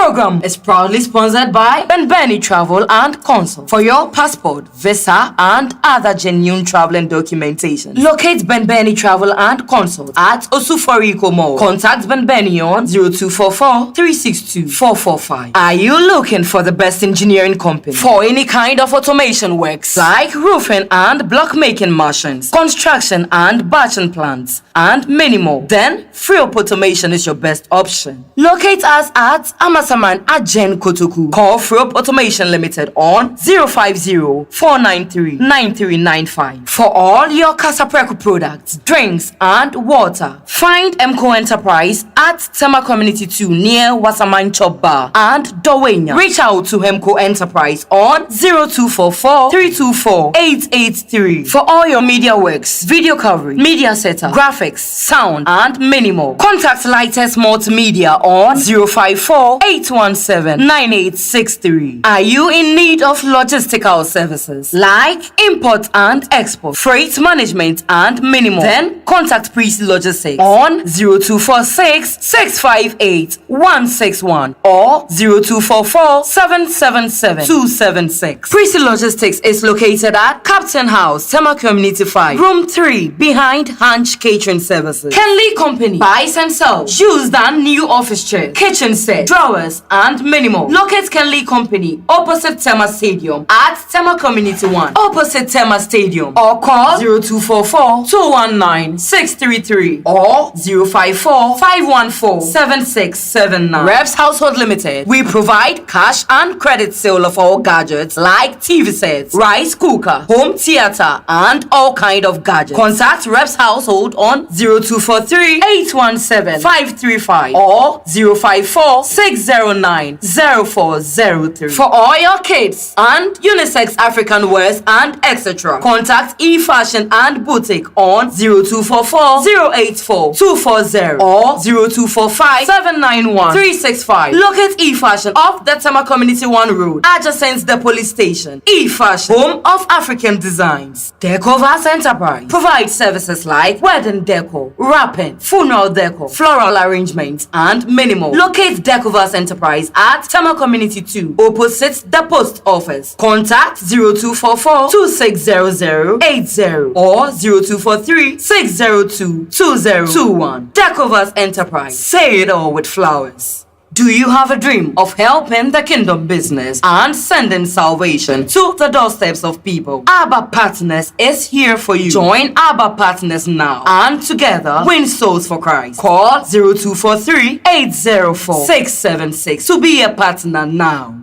program is proudly sponsored by Benbeni Travel and Consult for your passport, visa, and other genuine traveling documentation. Locate Benbeni Travel and Consult at Osuforiko Mall. Contact Benbeni on 0244 362 445. Are you looking for the best engineering company for any kind of automation works like roofing and block making machines, construction and batching plants, and many more? Then Freop Automation is your best option. Locate us at Amasaman at Jen Kotoku. Call Freop Automation Limited on 050-493-9395 for all your Casapreco products, drinks, and water. Find Emco Enterprise at Tema Community 2 near Wasaman Chop Bar and Dowenya. Reach out to Emco Enterprise on 0244 324 883 for all your media works, video coverage, media setup, graphics, sound, and many more. Contact Lightest Multimedia on 054-817-9863. Are you in need of logistical services like import and export, freight management, and many more? Then contact Priest Logistics on 0246-658-161 or 0244-777-276. Priest Logistics is located at Captain House, Tema Community 5, Room 3, behind Hanch Catering Services. Kenley Company buys and sells used and new office chairs, kitchen set, drawers, and many more. Locate Kenley Company opposite Tema Stadium at Tema Community 1, opposite Tema Stadium, or call 0244-219-633 or 054-514-7679. Reps Household Limited. We provide cash and credit sale of all gadgets like TV sets, rice cooker, home theater, and all kind of gadgets. Contact Reps Household on 0243-817-535 or 054-609-0403. For all your kids and unisex African wears and etc. Contact eFashion and Boutique on 0244-084-240 or 0245-791-365. Locate eFashion off the Tema Community 1 Road, adjacent the police station. eFashion, home of African designs. Decovas Enterprise provides services like wedding decor, wrapping, funeral decor, floral arrangements, and many more. Locate Decovas Enterprise at Tema Community 2, opposite the post office. Contact 0244-260080 or 0243-602-2021. Decovas Enterprise. Say it all with flowers. Do you have a dream of helping the kingdom business and sending salvation to the doorsteps of people? Abba Partners is here for you. Join Abba Partners now and together win souls for Christ. Call 0243-804-676 to be a partner now.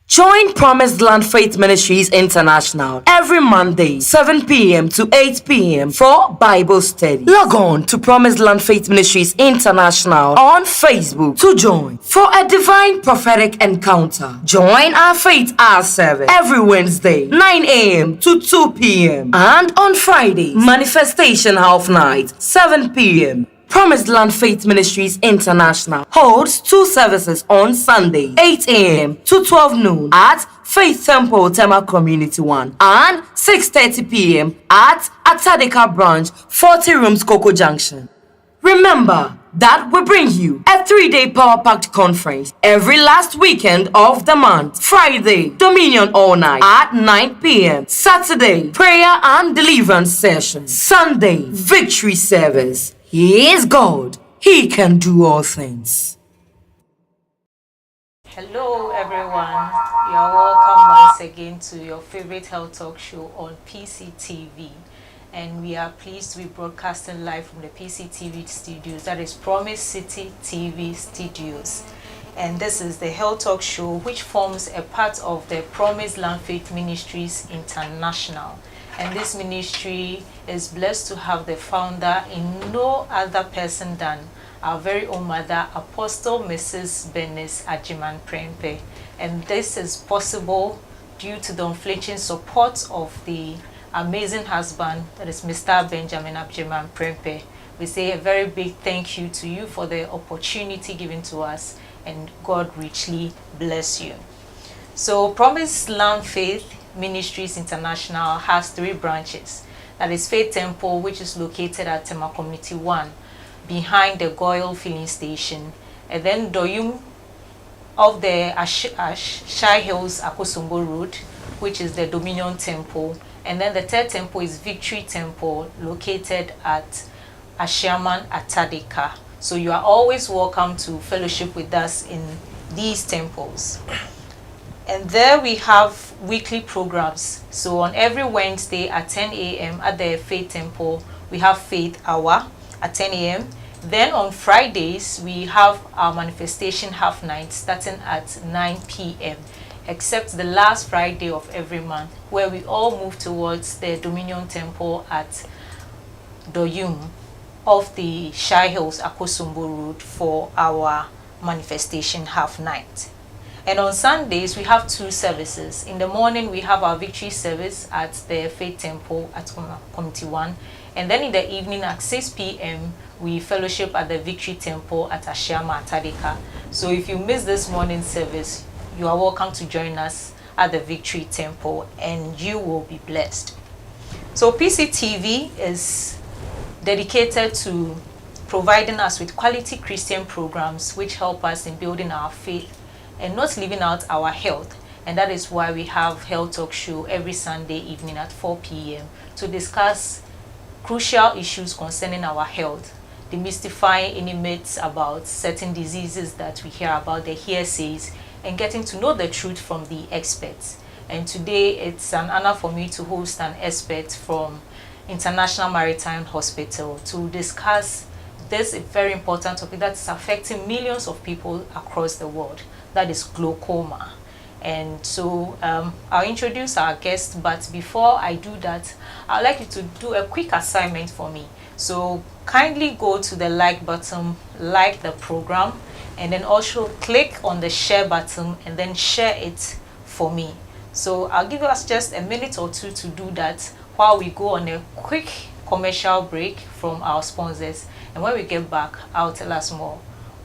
Join Promised Land Faith Ministries International every Monday, 7 p.m. to 8 p.m. for Bible study. Log on to Promised Land Faith Ministries International on Facebook to join for a divine prophetic encounter. Join our Faith Hour service every Wednesday, 9 a.m. to 2 p.m. and on Friday, Manifestation Half Night, 7 p.m. Promised Land Faith Ministries International holds 2 services on Sunday, 8 a.m. to 12 noon at Faith Temple Tema Community 1 and 6:30 p.m. at Atadeka Branch, 40 Rooms Coco Junction. Remember that we bring you a 3-day power-packed conference every last weekend of the month. Friday, Dominion all night at 9 p.m. Saturday, prayer and deliverance session. Sunday, victory service. He is God. He can do all things. Hello everyone. You are welcome once again to your favorite health talk show on PCTV. And we are pleased to be broadcasting live from the PCTV studios. That is Promise City TV studios. And this is the health talk show which forms a part of the Promised Land Faith Ministries International. And this ministry is blessed to have the founder in no other person than our very own mother, Apostle Mrs. Bernice Ajiman Prempe. And this is possible due to the unflinching support of the amazing husband, that is Mr. Benjamin Ajiman Prempe. We say a very big thank you to you for the opportunity given to us, and God richly bless you. So Promised Land Faith Ministries International has 3 branches. That is Faith Temple, which is located at Tema Community 1 behind the Goyle filling station, and then Doyum of the Shai Hills Akosombo Road, which is the Dominion Temple. And then the third temple is Victory Temple, located at Ashiaman Atadeka. So you are always welcome to fellowship with us in these temples. And there we have weekly programs. So on every Wednesday at 10 a.m. at the Faith Temple, we have Faith Hour at 10 a.m. Then on Fridays, we have our manifestation half night starting at 9 p.m. except the last Friday of every month, where we all move towards the Dominion Temple at Doyum of the Shai Hills Akosombo Road for our manifestation half night. And on Sundays, we have two services. In the morning, we have our victory service at the Faith Temple at Committee 1. And then in the evening at 6 p.m., we fellowship at the Victory Temple at Ashiama Atadeka. So if you miss this morning service, you are welcome to join us at the Victory Temple and you will be blessed. So PCTV is dedicated to providing us with quality Christian programs which help us in building our faith and not leaving out our health. And that is why we have Health Talk Show every Sunday evening at 4 p.m. to discuss crucial issues concerning our health, demystifying any myths about certain diseases that we hear about, the hearsays, and getting to know the truth from the experts. And today it's an honor for me to host an expert from International Maritime Hospital to discuss this very important topic that's affecting millions of people across the world, that is glaucoma. And so I'll introduce our guest, but before I do that, I'd like you to do a quick assignment for me. So kindly go to the like button, like the program, and then also click on the share button and then share it for me. So I'll give us just a minute or two to do that while we go on a quick commercial break from our sponsors. And when we get back, I'll tell us more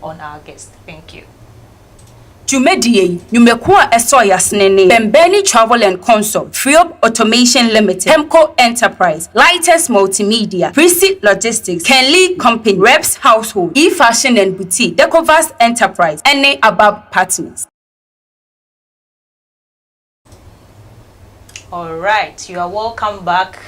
on our guest. Thank you. Jumedie, Numekua Esoyas Nene, Bembeni Travel and Consult, Freop Automation Limited, Hemco Enterprise, Lightest Multimedia, Prissy Logistics, Kenley Company, Reps Household, E-Fashion and Boutique, Decovast Enterprise, any above partners. Alright, you are welcome back,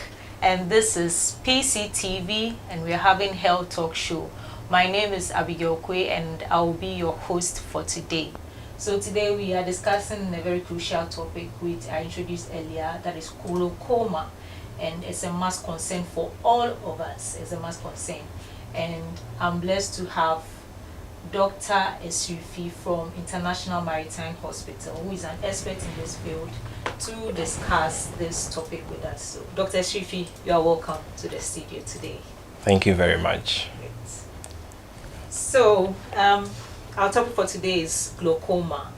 and this is PCTV and we are having Health Talk Show. My name is Abigail Kwe and I will be your host for today. So today we are discussing a very crucial topic which I introduced earlier, that is glaucoma, and it's a mass concern for all of us. It's a mass concern, and I'm blessed to have Dr. ASIRIFI from International Maritime Hospital, who is an expert in this field, to discuss this topic with us. So Dr. ASIRIFI, you are welcome to the studio today. Thank you very much. Great. So our topic for today is glaucoma,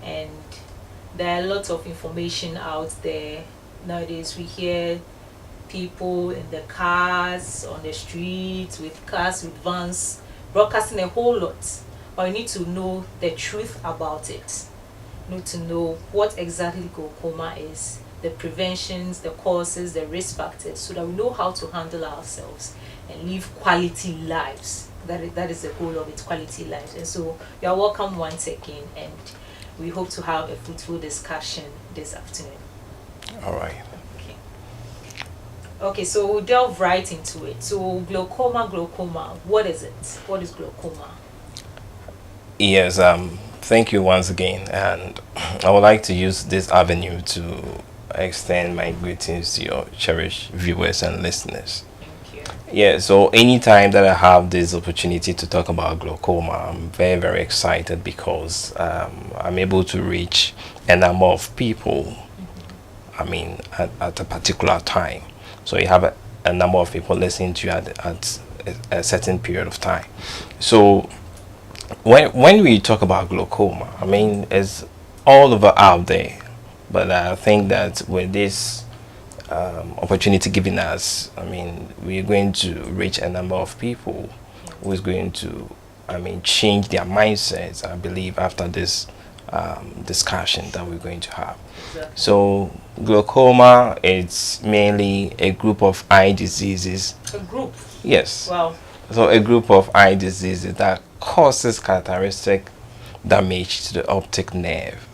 and there are a lot of information out there. Nowadays we hear people in the cars, on the streets, with cars, with vans, broadcasting a whole lot. But we need to know the truth about it. We need to know what exactly glaucoma is, the preventions, the causes, the risk factors, so that we know how to handle ourselves and live quality lives. That is the goal of it, quality lives. And so you are welcome once again, and we hope to have a fruitful discussion this afternoon. All right. Okay, so we'll delve right into it. So glaucoma, what is it? What is glaucoma? Yes, thank you once again, and I would like to use this avenue to extend my greetings to your cherished viewers and listeners. Yeah, so anytime that I have this opportunity to talk about glaucoma, I'm very, very excited because I'm able to reach a number of people, I mean, at a particular time. So you have a number of people listening to you at a certain period of time. So when we talk about glaucoma, I mean, it's all over out there. But I think that with this opportunity given us, I mean, we're going to reach a number of people who is going to, I mean, change their mindsets, I believe, after this discussion that we're going to have. Exactly. So glaucoma, it's mainly a group of eye diseases. A group? Yes. Wow. So a group of eye diseases that causes characteristic damage to the optic nerve,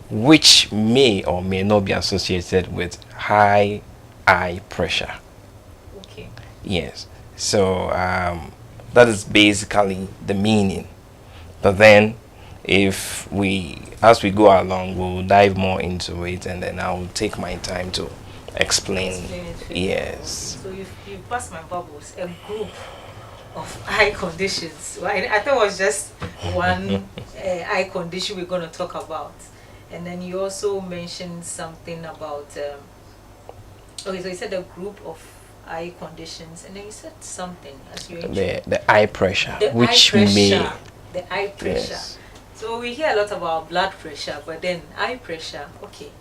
which may or may not be associated with high eye pressure. Okay. Yes. So that is basically the meaning. But then, as we go along, we'll dive more into it, and then I'll take my time to explain. Yes. So you've passed my bubbles. A group of eye conditions. Well, I thought it was just one eye condition we're going to talk about. And then you also mentioned something about, okay, so you said a group of eye conditions, and then you said something as you the eye pressure, which may. The eye pressure. Yes. So we hear a lot about blood pressure, but then eye pressure, okay.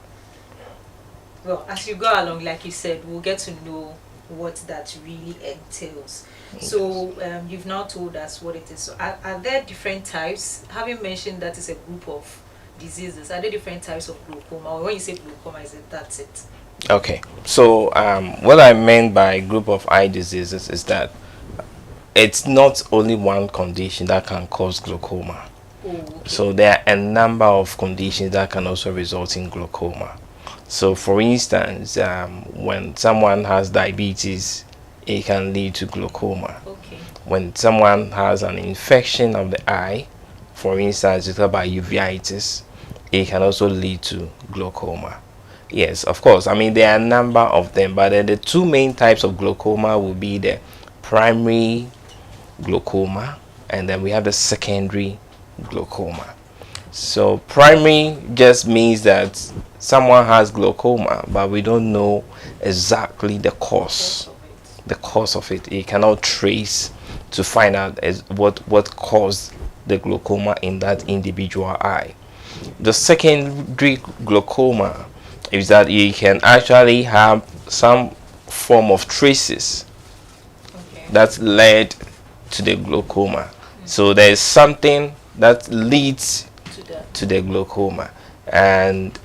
Well, as you go along, like you said, we'll get to know what that really entails. Yes. So you've now told us what it is. So are there different types? Having mentioned that it's a group of diseases, are there different types of glaucoma? Or when you say glaucoma, is it that's it? Okay. So what I meant by group of eye diseases is that it's not only one condition that can cause glaucoma. Oh, okay. So there are a number of conditions that can also result in glaucoma. So for instance, when someone has diabetes, it can lead to glaucoma. Okay. When someone has an infection of the eye, for instance, you talk about uveitis, it can also lead to glaucoma. Yes, of course. I mean, there are a number of them, but the two main types of glaucoma will be the primary glaucoma, and then we have the secondary glaucoma. So primary just means that someone has glaucoma, but we don't know exactly the cause of it. You cannot trace to find out what caused the glaucoma in that individual eye. The secondary glaucoma is that you can actually have some form of traces that led to the glaucoma. So there is something that leads to the glaucoma, and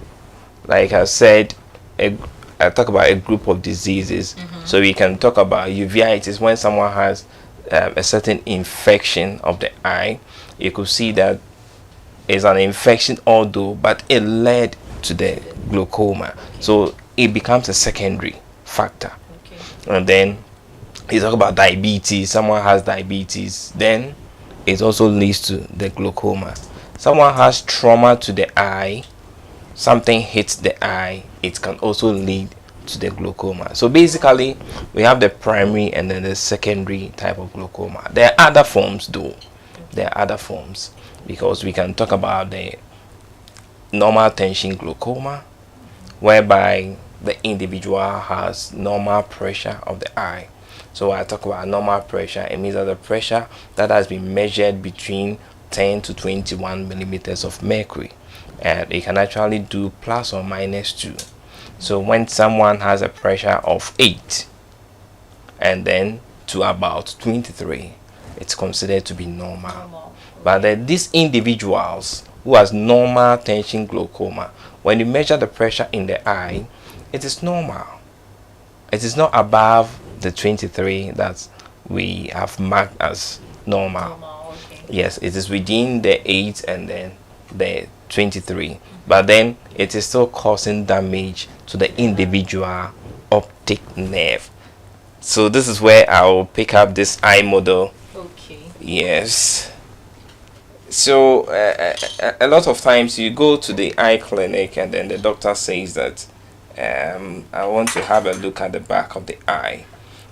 like I said, I talk about a group of diseases. So we can talk about uveitis. When someone has a certain infection of the eye, you could see that it's an infection, although, but it led to the glaucoma. So it becomes a secondary factor. And then you talk about diabetes. Someone has diabetes, then it also leads to the glaucoma. Someone has trauma to the eye, something hits the eye, it can also lead to the glaucoma. So basically, we have the primary and then the secondary type of glaucoma. There are other forms though. There are other forms, because we can talk about the normal tension glaucoma, whereby the individual has normal pressure of the eye. So I talk about normal pressure, it means that the pressure that has been measured between 10 to 21 millimeters of mercury, and it can actually do plus or minus 2. So when someone has a pressure of 8 and then to about 23, it's considered to be normal. But then these individuals who has normal tension glaucoma, when you measure the pressure in the eye, it is normal. It is not above the 23 that we have marked as normal. Yes, it is within the 8 and then the 23, but then it is still causing damage to the individual optic nerve. So this is where I will pick up this eye model. Okay. Yes. So a lot of times you go to the eye clinic and then the doctor says that I want to have a look at the back of the eye.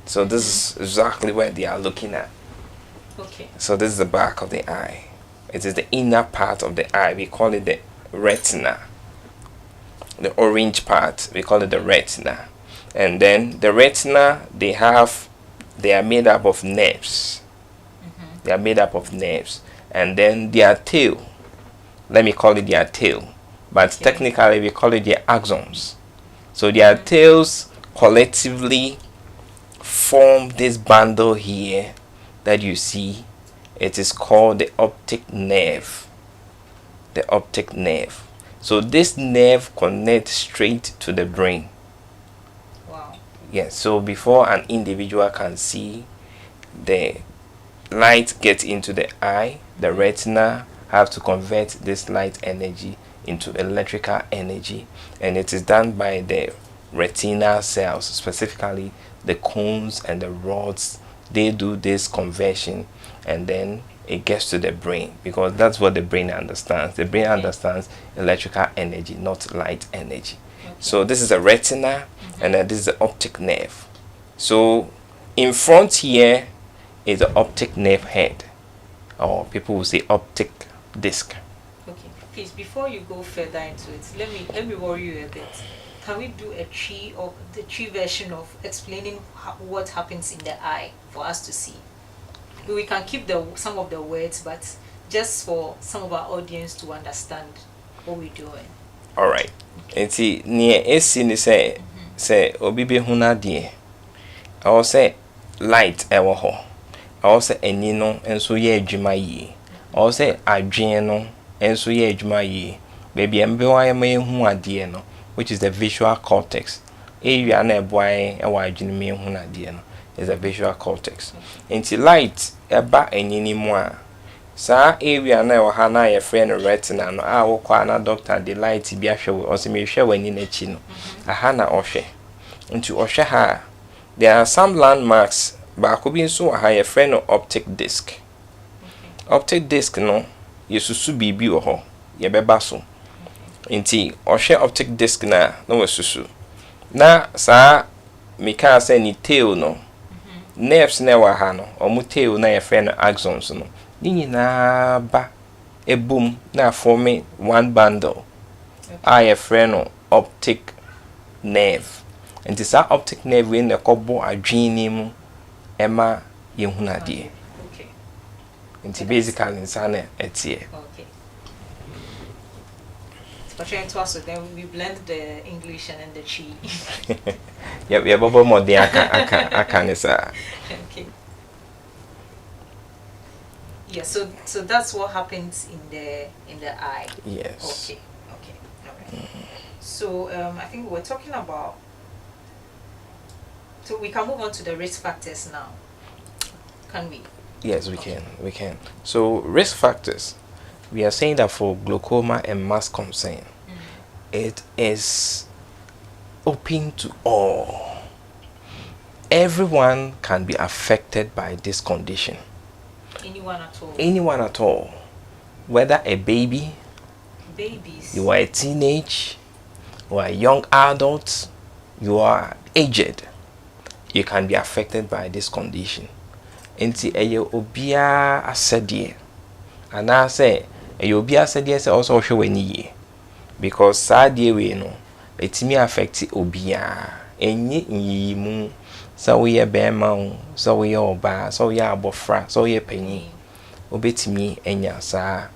So this is exactly where they are looking at. Okay. So this is the back of the eye. It is the inner part of the eye. We call it the retina. The orange part, we call it the retina. And then the retina, they are made up of nerves. They are made up of nerves. And then their tail, let me call it their tail, but technically we call it their axons. So their tails collectively form this bundle here that you see. It is called the optic nerve. The optic nerve. So this nerve connects straight to the brain. Wow. Yes, so before an individual can see, the light gets into the eye, the retina have to convert this light energy into electrical energy, and it is done by the retinal cells, specifically the cones and the rods. They do this conversion, and then it gets to the brain, because that's what the brain understands. The brain understands electrical energy, not light energy. So this is a retina, and then this is the optic nerve. So in front here is the optic nerve head, or people will say optic disc. Okay, please, before you go further into it, let me worry you a bit. Can we do a tree, or the tree version of explaining what happens in the eye for us to see? We can keep some of the words, but just for some of our audience to understand what we're doing. All right. And see, near esi ni say obi be huna die. I will say light ewo ho. I will say eni no enso ye adwuma yi. I will say adwen no enso ye adwuma yi. Baby embe wa ye me hu ade no, which is the visual cortex. Area na eboy e wa adwene me hu na ade no is the visual cortex. Nti light eba enini mu a sa area na e ha na ye friend retina no a wo kwa na doctor the light bi ahwe o se me hwe wani na chi no aha na ohwe. Nti ohwe ha, there are some landmarks ba ko bi nso ha ye friend optic disc. Optic disc no yesusu bibi wo ho ye beba so. Nti ohwe optic disc na wesusu na sa mika say ni tail no nerves na wa ha no omu tail na ye friend axons no ni nyina ba ebum na form one bundle. I ye friend optic nerve. And this optic nerve in the kobo adwene mu ema ye hunade. Okay. And basically insane etie. Okay. But trying to also then we blend the English and then the chi. Yep, yeah, bobo mo de aka nisa. Okay. Yeah, so that's what happens in the eye. Yes. Okay. All right. So I think we're talking about. So we can move on to the risk factors now. Can we? Yes, we can. So risk factors. We are saying that for glaucoma and mass concern, it is open to all. Everyone can be affected by this condition. Anyone at all? Anyone at all. Whether a baby, Babies. you are a teenage, you are a young adult, you are aged, you can be affected by this condition. Enti eye obia asede. And I say eye obia asede say also hwe wani ye. Because sadie we no etimi affect obia. Enye nyimu. So we bema, so we oba, so we abofra, so we penyi. Obetimi enya sa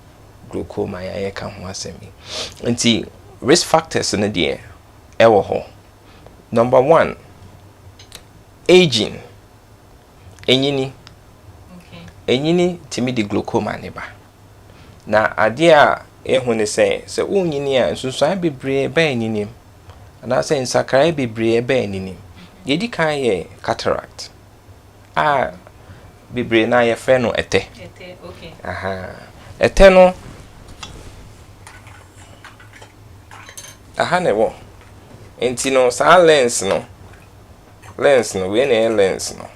glaucoma ya ka ho asemi. Enti risk factors in the ewo ho. Number 1, aging. Enyini. Okay. Enyini timi di glaucoma ne ba. Na ade a ehu ne se unyini a nsunsuan bebre ba enyini. Ana se nsakrai bebre ba enyini. Yedi kan ye cataract. Bebre na ye fe no ete. Ete, okay. Aha. Ete no. Aha ne wo. Enti no sa lens no we na lens no.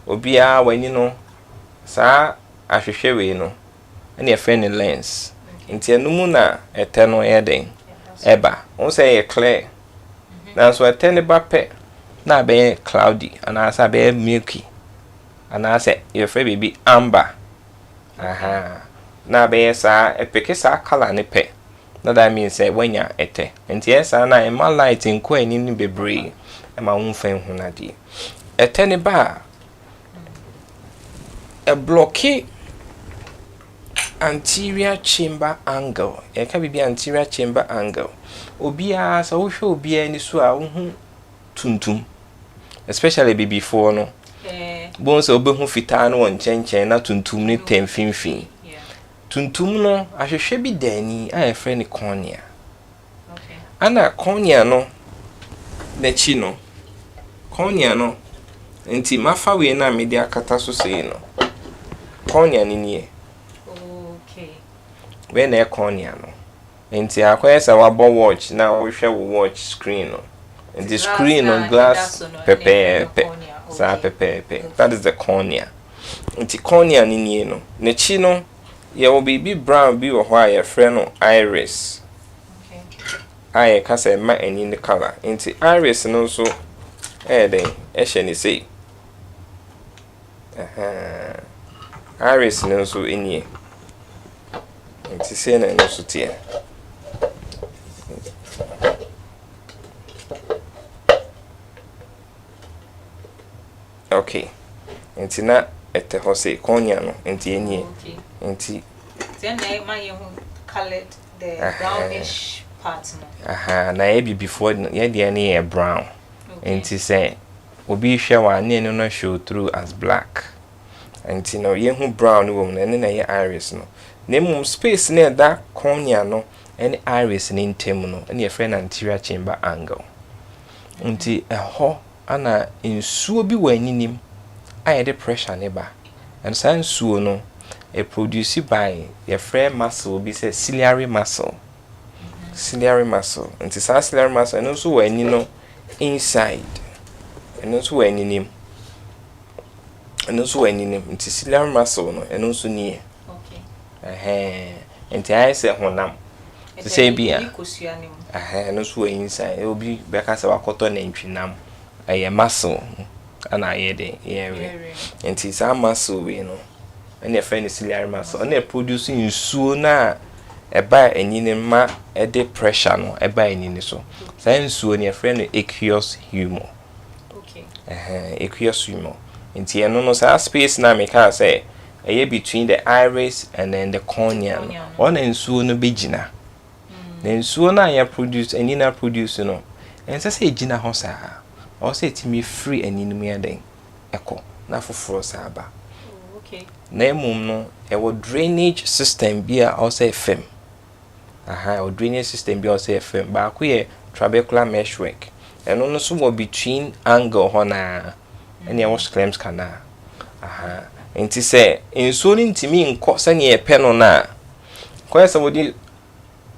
Obia wani no sa ahwehwe we no. Na ye fe ne lens. Enti anumu na ete no ye den. Eba. On say ye clear. Na so ete ne ba pe. Na be cloudy and asa be milky. And I say your free baby amber. Aha. Na be sa epeke sa color ne pe. Na that means say when ya ete. And yes na e ma light in ko ani ni bebre. E ma wonfa hu na de. Ete ne ba a blocky anterior chamber angle. E ka bibi anterior chamber angle. Obia sa wo hwe obia ni so a wo hu tuntum. Especially before no. Bon so obehu fitaa no won chenchen na tuntum ni temfinfin. Tuntum no ahwehwe bi dani a efre ni cornea. Okay. Ana cornea no na chi no. Cornea no enti mafa we na media akata so sei no. Cornea ni nie. Okay. when e cornea no nti akwesa wabo watch na wo hwe wo watch screen no and the screen on glass pepe sa pepe that is the cornea nti cornea ni nie no ne chi no ye wo bibi brown bi wo ho a ye frɛ no iris aye ka say ma ani ne color nti iris no so den hye ni sei iris no so enie nti sei na no so tie okay nti na ete ho sei cornea no nti enie nti then I my colored the brownish part no na e before ye de na e brown nti say obi hwe wa na enu no show through as black nti no ye hu brown wo no na ye iris no na space na da cornea no any iris ni ntem no na ye frɛ na anterior chamber angle nti ho ana nsuo bi wa aninim aye de pressure ne ba and san nsuo no e produced by your frame muscle be say ciliary muscle ciliary muscle and it's ciliary muscle and also when you know inside and also when you name and also when you name it's ciliary muscle no and also near okay and I say honam to say be and also inside it will be because of cotton and trinam a muscle and I hear the area and it's a muscle we know and your friend is ciliary muscle and they producing nsuo na eba enini ma e de pressure no eba enini so say nsuo ne your friend aqueous humor okay aqueous humor nti eno no say space na me can say e between the iris and then the cornea on nsuo no begina na nsuo na ya produce enina produce no en say egina ho sa o say timi free enini mu ya den eko na foforo sa aba okay na emum no e wo drainage system bia o say fem o drainage system bia o say fem ba ko ye trabecular meshwork eno no so wo between angle ho na ene wo sclems kana enti say enso ni ntimi nko se ne ye no na ko yesa wo di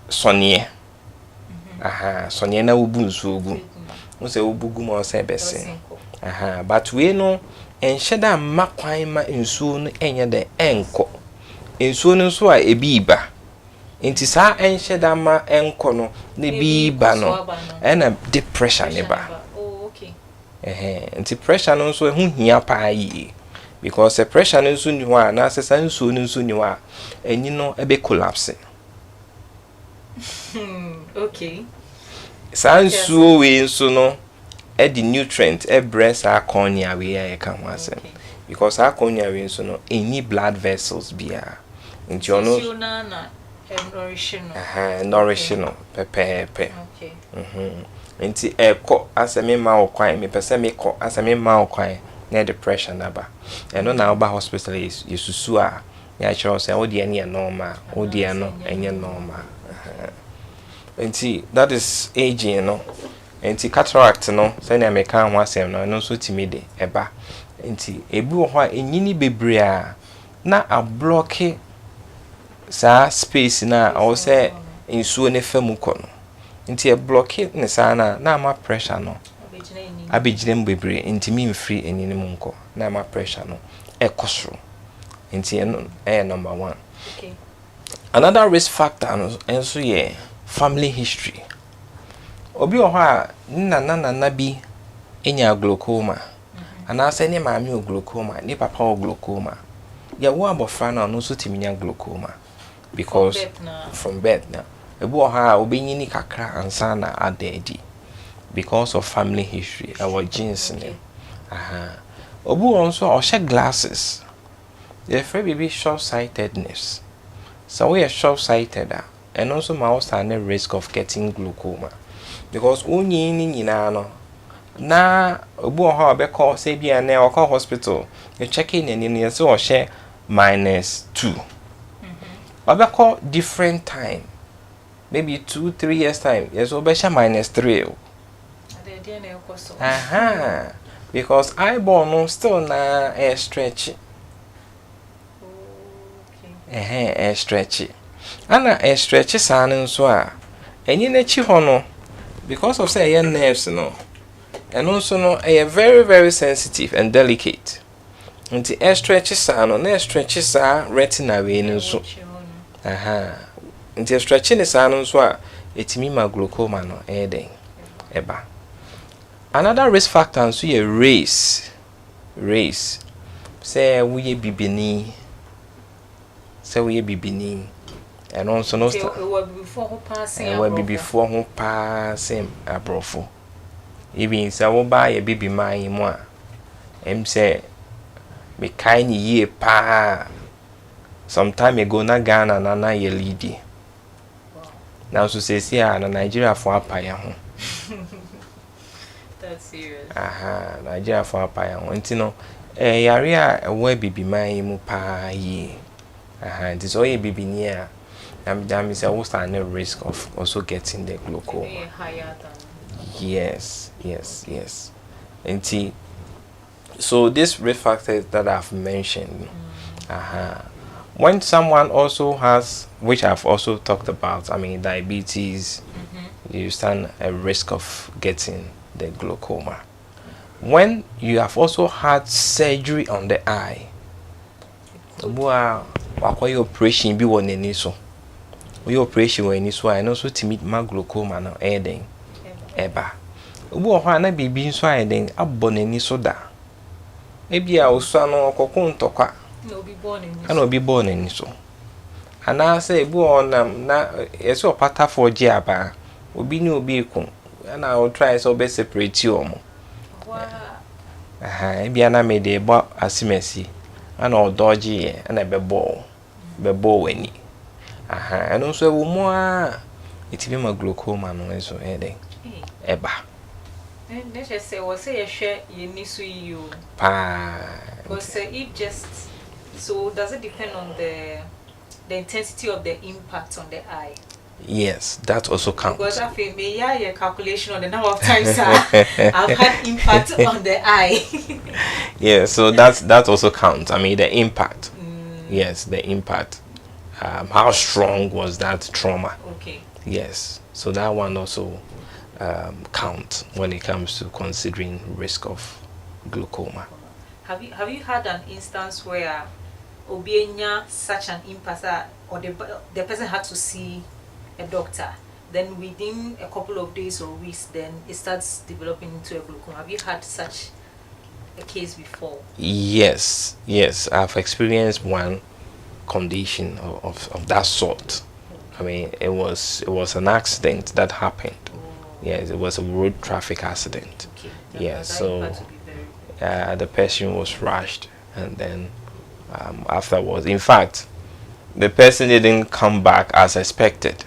sonie sonie na wo bu nso ogu wo say wo bugu mo say bese but we no enhyeda makwan ma ensuo no enye de enko ensuo no so a ebiba enti sa enhyeda ma enko no ne biba no ena depression ne ba okay enti pressure no so hu hia pa yi because the pressure no so ni ho a na sesa ensuo no so ni ho a enyi no ebe collapse okay sa ensuo we so no the nutrient breast our cornea we are come asem because our cornea we so no any blood vessels bia nti ono nourishing pepe okay nti eko aseme ma okwan me pese me ko aseme ma okwan na depression aba eno na oba hospital yesusu a ya chiro say odi ene normal odi eno enye normal nti that is aging you know enti cataract no say na me kan ho asem no so timide eba enti ebi wo ho a enyini bebre a na a block sa space na o say nsuo ne fam kono enti e block ne sa na ma pressure no abegire bebre enti mi mfiri enini mu nko na ma pressure no e kosoro enti number 1 okay another risk factor no enso ye family history obi o ha nna bi enya glaucoma ana se ne maami o glaucoma ne papa o glaucoma ya wo abofra na no so timinya glaucoma because from birth na ebi o ha obenyini kakra ansa na adedi because of family history our genes ne obi won so o she glasses the free baby short sightedness so we are short sighted and also ma stand risk of getting glaucoma because onye ni nyina no na obu ho be call say bia na o call hospital you check in and you say o share -2 obe call different time maybe 2-3 years time yes o be share -3 because eyeball no still na stretch okay stretch Ana a stretch san so a enye na chi ho no because of say your nerves no and also no very very sensitive and delicate. Nti a stretch san no na stretch sa retina we ni so. Nti stretch ni san so a etimi ma glaucoma no den eba. Another risk factor nso ye race. Say we bibini. And also no before who passing abrofo. Even say we buy a baby man mo em say me kind ye pa some time ago na Ghana na ye lady. Now so say na Nigeria for apaya ho. That's serious. Nigeria for apaya ho. Nti no yare a we baby man mu pa ye. It is all a baby near. That means I will stand a risk of also getting the glaucoma. Higher than. Yes. And so this risk factors that I've mentioned, when someone also has, which I've also talked about, I mean diabetes, you stand a risk of getting the glaucoma. When you have also had surgery on the eye, wakwa operation bi won ani so we operation won ani so I know so timid ma glaucoma na eden eba obu ho na bibi nso eden abbo n'ani so da ebia oso no okoko ntokwa na obi born ani so ana say ebu onam na yeso opata for gi aba obi ni obi ekun na o try so be separate omo ebia na me de bo asimesi ana odoji ana bebo weni and also more it be my glaucoma no so eden eba let's just say we say share you need to you because say if just so does it depend on the intensity of the impact on the eye? Yes, that also counts. Because I feel me your calculation on the number of times I've had impact on the eye. Yeah, so that also counts. I mean the impact. Yes, the impact. How strong was that trauma? Okay. Yes, so that one also counts when it comes to considering risk of glaucoma. Have you had an instance where obienya such an impact or the person had to see a doctor, then within a couple of days or weeks then it starts developing into a glaucoma? Have you had such a case before? Yes, I've experienced one condition of that sort. I mean it was an accident that happened. Yes, it was a road traffic accident. Okay. Yeah, so the person was rushed and then afterwards, in fact, the person didn't come back as expected.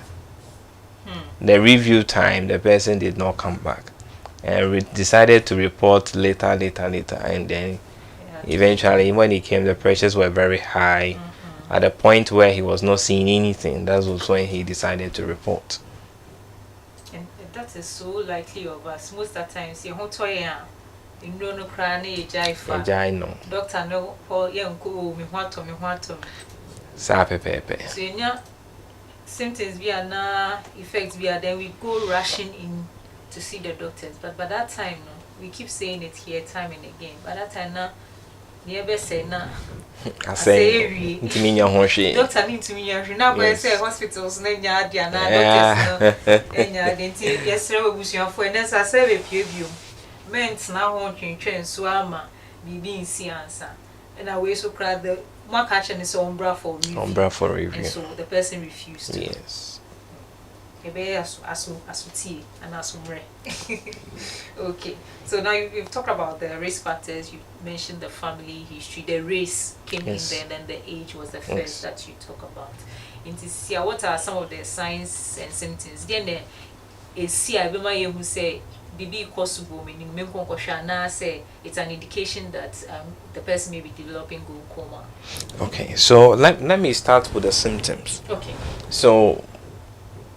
The review time, the person did not come back, and we decided to report later, and then eventually, when he came, the pressures were very high. At the point where he was not seeing anything, that was when he decided to report. And that is so likely of us. Most of the times, you want to no crying, doctor no for young cool me what to Pepe. so symptoms be na effects be then we go rushing in to see the doctors, but by that time no, we keep saying it here time and again. By that time na never say na I say to me your hoshi doctor need to me your now boy say hospitals na nya dia na doctors no nya denti yesterday we busu for and I say we preview meant na ho twentwen so ama bibi nsi ansa and I we so crowd the one catching is umbra for review. And so the person refused. Yes. Okay, so now you've talked about the risk factors. You mentioned the family history. The race came in there, and then the age was the first that you talk about. In this year, what are some of the signs and symptoms? Then who say BB possible meaning say it's an indication that the person may be developing glaucoma. Okay, so let me start with the symptoms. Okay. So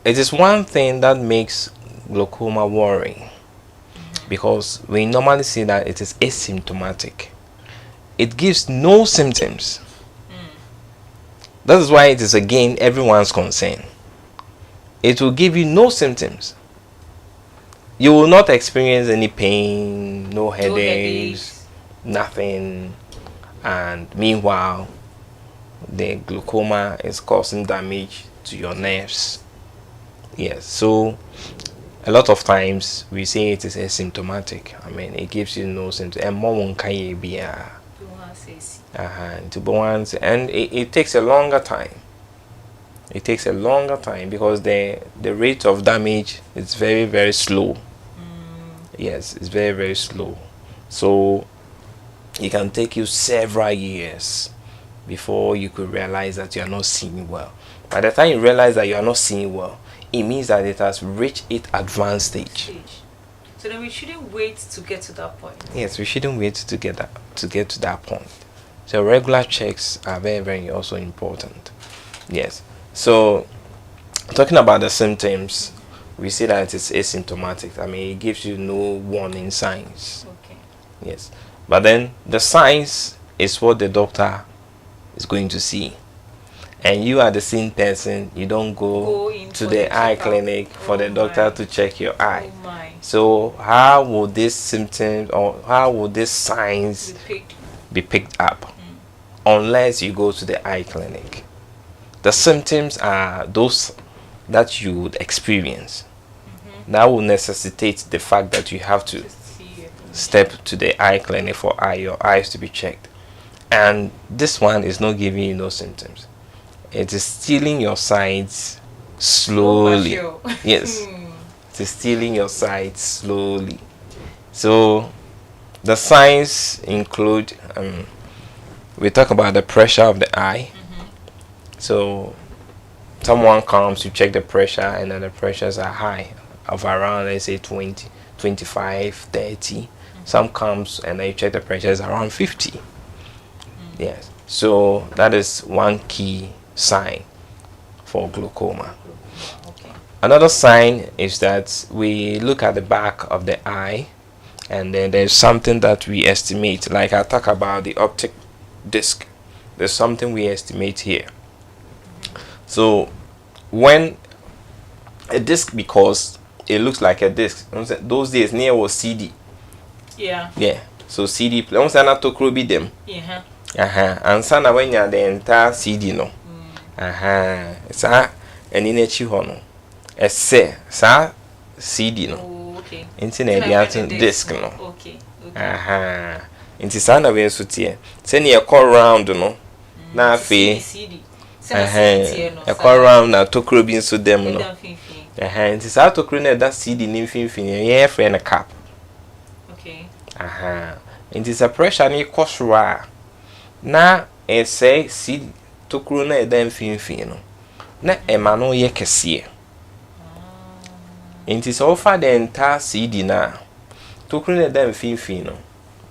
it is one thing that makes glaucoma worrying because we normally see that it is asymptomatic. It gives no symptoms. That is why it is again everyone's concern. It will give you no symptoms. You will not experience any pain, no headaches, nothing. And meanwhile, the glaucoma is causing damage to your nerves. Yes, so a lot of times we say it is asymptomatic. I mean, it gives you no symptoms. And more one can be and it takes a longer time. It takes a longer time because the rate of damage is very, very slow. Yes, it's very, very slow. So it can take you several years before you could realize that you are not seeing well. By the time you realize that you are not seeing well, it means that it has reached its advanced stage. So then we shouldn't wait to get to that point. Yes, we shouldn't wait to get to that point. So regular checks are very, very also important. Yes. So talking about the symptoms, we say that it is asymptomatic. I mean, it gives you no warning signs. Okay. Yes. But then the signs is what the doctor is going to see. And you are the same person, you don't go to the eye clinic for the doctor to check your eye. So how will these symptoms or how will these signs be picked up unless you go to the eye clinic? The symptoms are those that you would experience. That will necessitate the fact that you have to step to the eye clinic for your eyes to be checked. And this one is not giving you no symptoms. It is stealing your sight slowly. Yes, it is stealing your sight slowly. So the signs include we talk about the pressure of the eye. So someone comes to check the pressure and then the pressures are high of around, let's say 20, 25, 30. Some comes and then you check the pressures around 50. Yes, so that is one key sign for glaucoma. Another sign is that we look at the back of the eye and then there's something that we estimate, like I talk about the optic disc. There's something we estimate here. So when a disc, because it looks like a disc, those days near was CD. Yeah, so CD almost not to be them. And sana when you're the entire CD no. It's and in a chihono. A say sa CD no. Okay. Internet the disc no. Okay. Inti sana we so tie. Say near call round no. Na fe. A call round na tokro bi so dem no. Inti sa tokro na that CD ni mfimfini ye friend a cap. Okay. Inti sa pressure ni koswa. Na say CD tokro na da mfimfini no. Na emano ye kese. Inti sa ofa the entire CD na tokro na da mfimfini no.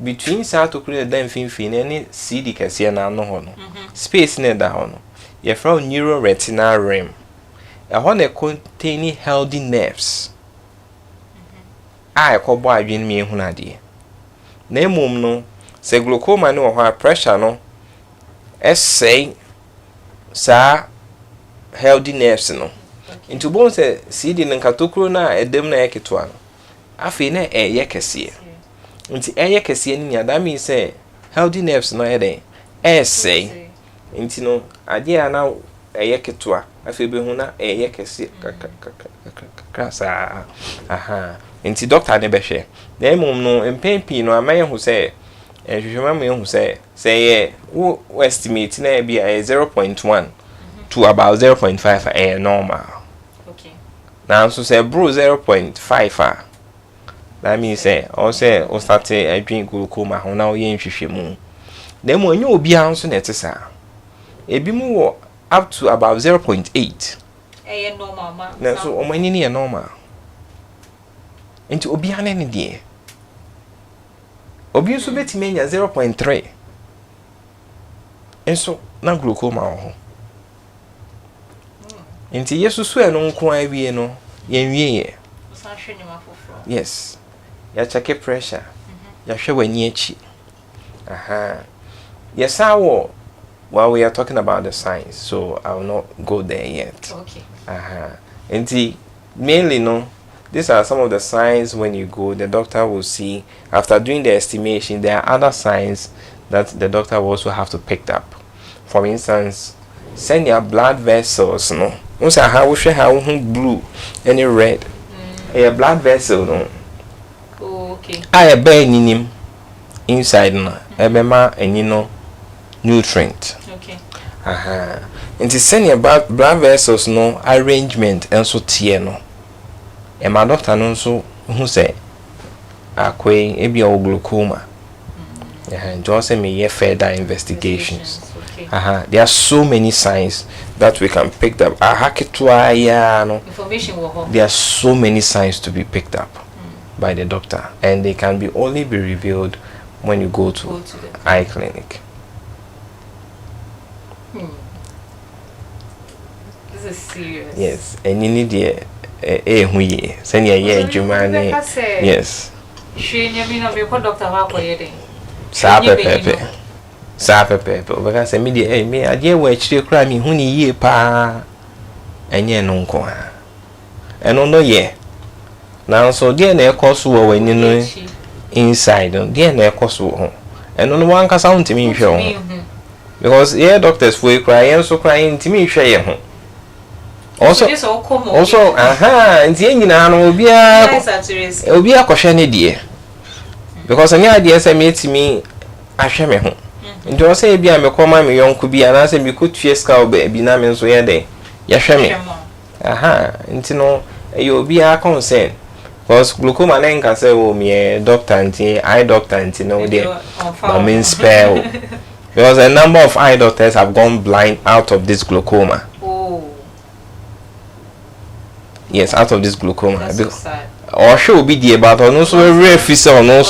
Between sa tokro na da mfimfini ni CD kese na no ho no. Space na da ho no. Ye from neuroretinal rim. A ho na contain healthy nerves. A ko bo adwen mi ehunu ade. Na emom no se glaucoma no ho pressure no essay sa healthy nerves no. Into bon se CD nka tokro na edem na eketwa no. Afi na eye kese. Nti eye kese ni that means say healthy nerves no eden essay. Nti no ade ana eye ketwa afi be hu na eye kese kasa nti doctor ne be hwe na emom no empempi no amaye hu say hwehwema me hu say wo estimate na be 0.1 to about 0.5 normal. Okay. Now so say bro 0.5 that means say o say o start a drink glaucoma ho na o ye nhwehwemu na mo nyu obi anso na etesa ebi mu wo up to about 0.8 normal ma na so o mani ni normal nti obi ane ne die obi nso betime nya 0.3 enso na glaucoma ho nti yesusu eno nko awie no yenwie ye yes ya check pressure ya hwe wani achi yesa wo Well, we are talking about the signs, so I will not go there yet. Okay. And mainly, no, these are some of the signs when you go, the doctor will see. After doing the estimation, there are other signs that the doctor will also have to pick up. For instance, send your blood vessels, no. Also, how we how blue and red. A blood vessel, no. Okay. I a burn inside, no. Ebema and you know nutrient. Okay. And to send your blood vessels, no arrangement and so tie no. And my doctor no so who say akwe ebi o glaucoma. And just say me further investigations. Okay. There are so many signs that we can pick up. Information will hold. There are so many signs to be picked up by the doctor, and they can be only be revealed when you go to the eye clinic. This is serious. Yes, and you need the send your yes. Sapepe because say me dey me ade wa chire kra me hu ni yie pa enye no nko ha eno no ye na so de na ekoso wo wani no inside no de na ekoso ho eno no wan kasa untimi nhwe ho because yeah doctors for kra yen so kra yen ntimi nhwe ye ho also nti nyina no obi akohwe ne de because anya de say me timi ahwe me ho nti o say bia me koma me yonko bia na say me kotue ska oba bi na me nso ye den ya hwe me nti no e obi a concern because glaucoma na nka say o me doctor nti eye doctor nti no dey but mean spell because a number of eye doctors have gone blind out of this glaucoma. Yes, out of this glaucoma. That's so sad. Or show be the about no so rare fisa no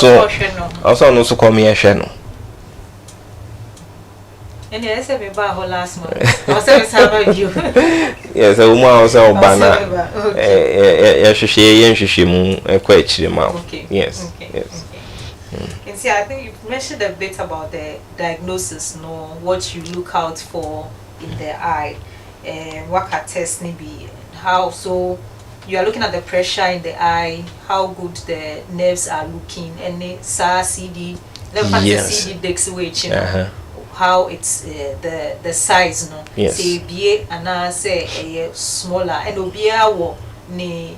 also no so come here no. And I said me ba last month. I said me have you. Yes, a woman also bana. Hwehwe mu ekwa achire ma. Yes. Yes. And see, I think you mentioned a bit about the diagnosis, no, what you look out for in the eye, and what can test maybe how so you are looking at the pressure in the eye, how good the nerves are looking, and the CD, CD decks which you know. How it's the size no say be and say smaller and obia ni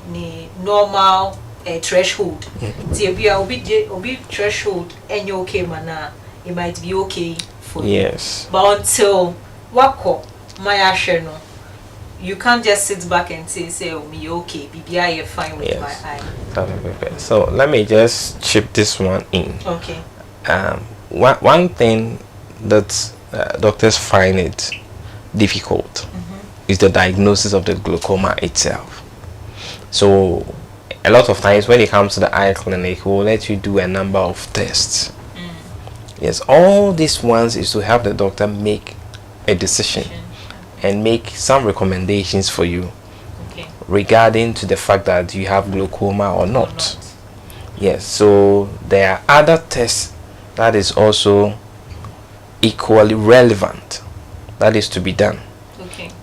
normal threshold say be obi threshold and you okay mana it might be okay for you but until wako my ashe no you can't just sit back and say oh me okay bibia you fine with my eye. So let me just chip this one in. Okay. One thing that doctors find it difficult is the diagnosis of the glaucoma itself. So a lot of times when it comes to the eye clinic, we'll let you do a number of tests. Yes, all these ones is to help the doctor make a decision and make some recommendations for you regarding to the fact that you have glaucoma or not. Yes, so there are other tests that is also equally relevant that is to be done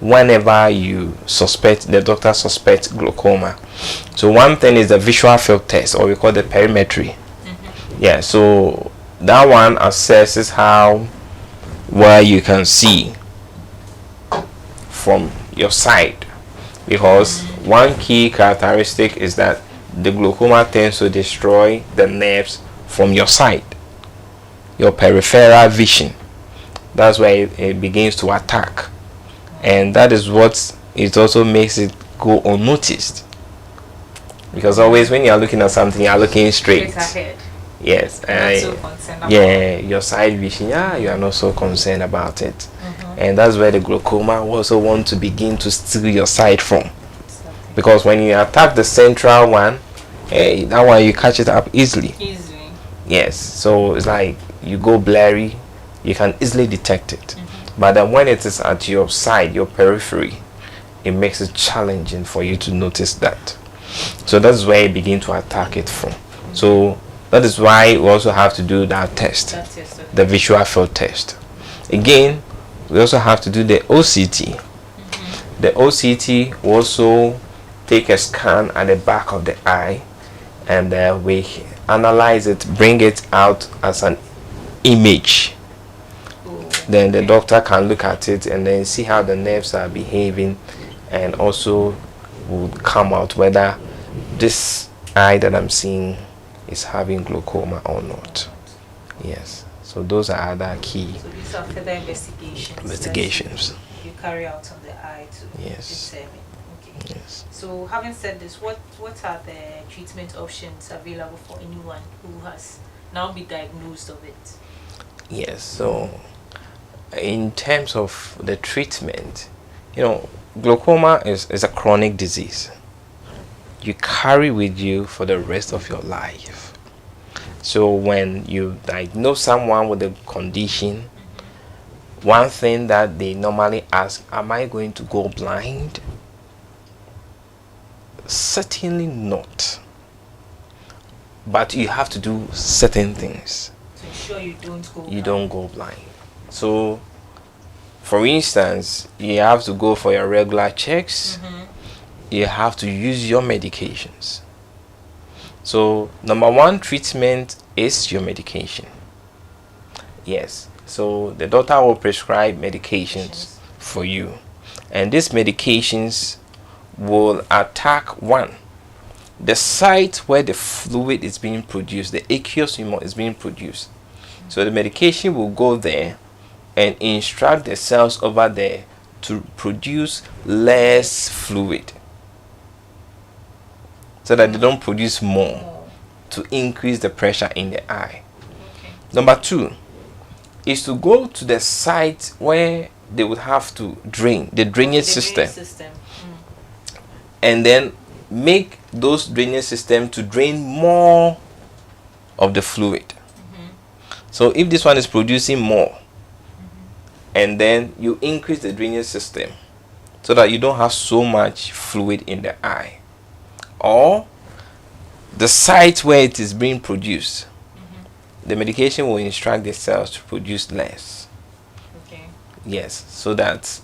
whenever you suspect, the doctor suspects glaucoma. So one thing is the visual field test, or we call the perimetry. Yeah, so that one assesses how well you can see from your side, because one key characteristic is that the glaucoma tends to destroy the nerves from your side, your peripheral vision. That's why it begins to attack, and that is what it also makes it go unnoticed, because always when you are looking at something, you are looking straight ahead. Yes, your side vision, you are not so concerned about it. And that's where the glaucoma also want to begin to steal your sight from, because when you attack the central one, that one you catch it up easily. Yes, so it's like you go blurry, you can easily detect it. But then when it is at your side, your periphery, it makes it challenging for you to notice that. So that's where you begin to attack it from. So that is why we also have to do that test, the visual field test. Again, We also have to do the OCT. The OCT will also take a scan at the back of the eye, and we analyze it, bring it out as an image. Then the doctor can look at it and then see how the nerves are behaving, and also would come out whether this eye that I'm seeing is having glaucoma or not. Yes. So those are other key. So these are further investigations. You carry out on the eye to determine. Okay. Yes. So having said this, what are the treatment options available for anyone who has now been diagnosed of it? Yes. So in terms of the treatment, you know, glaucoma is a chronic disease. You carry with you for the rest of your life. So when you diagnose someone with a condition, one thing that they normally ask, am I going to go blind? Certainly not. But you have to do certain things to ensure you don't go blind. So for instance, you have to go for your regular checks. You have to use your medications. So number one treatment is your medication. Yes. So the doctor will prescribe medications for you, and these medications will attack the site where the fluid is being produced, the aqueous humor is being produced. So the medication will go there and instruct the cells over there to produce less fluid, so that they don't produce more, to increase the pressure in the eye. Number two is to go to the site where they would have to drain, the drainage system. And then make those drainage system to drain more of the fluid. So if this one is producing more, and then you increase the drainage system so that you don't have so much fluid in the eye, or the site where it is being produced, the medication will instruct the cells to produce less. Yes, so that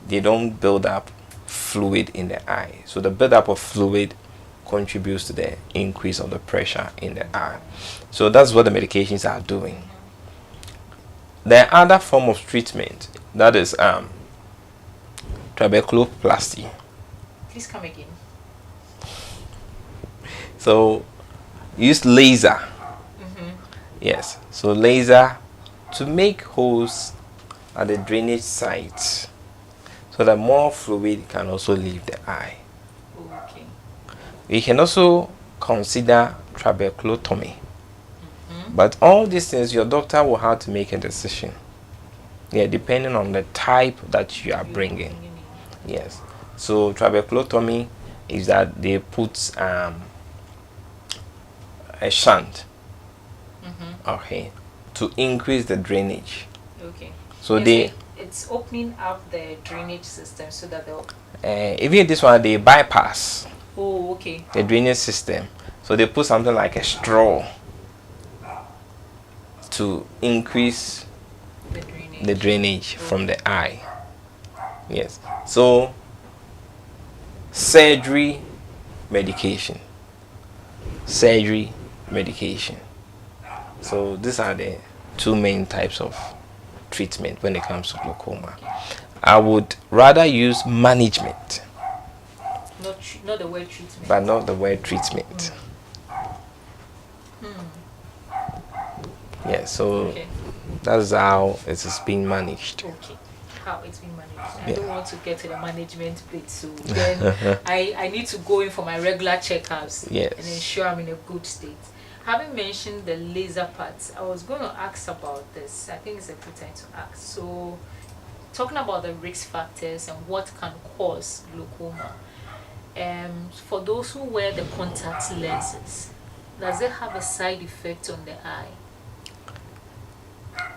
they don't build up fluid in the eye. So the buildup of fluid contributes to the increase of the pressure in the eye. So that's what the medications are doing. The other form of treatment, that is trabeculoplasty. Please come again. So use laser. Yes, so laser to make holes at the drainage sites, so that more fluid can also leave the eye. We can also consider trabeculotomy. But all these things, your doctor will have to make a decision. Yeah, depending on the type that you are bringing. Yes. So trabeculotomy is that they put a shunt, okay, to increase the drainage. So it's opening up the drainage system so that they'll even this one they bypass the drainage system. So they put something like a straw to increase the drainage from the eye. Yes. So surgery, medication. So these are the two main types of treatment when it comes to glaucoma. I would rather use management, not the word treatment, but not the word treatment. Yeah, so that's how it is being managed. How it's being managed. I don't want to get to the management bit, so then I need to go in for my regular checkups and ensure I'm in a good state. Having mentioned the laser parts, I was going to ask about this. I think it's a good time to ask. So, talking about the risk factors and what can cause glaucoma, for those who wear the contact lenses, does it have a side effect on the eye?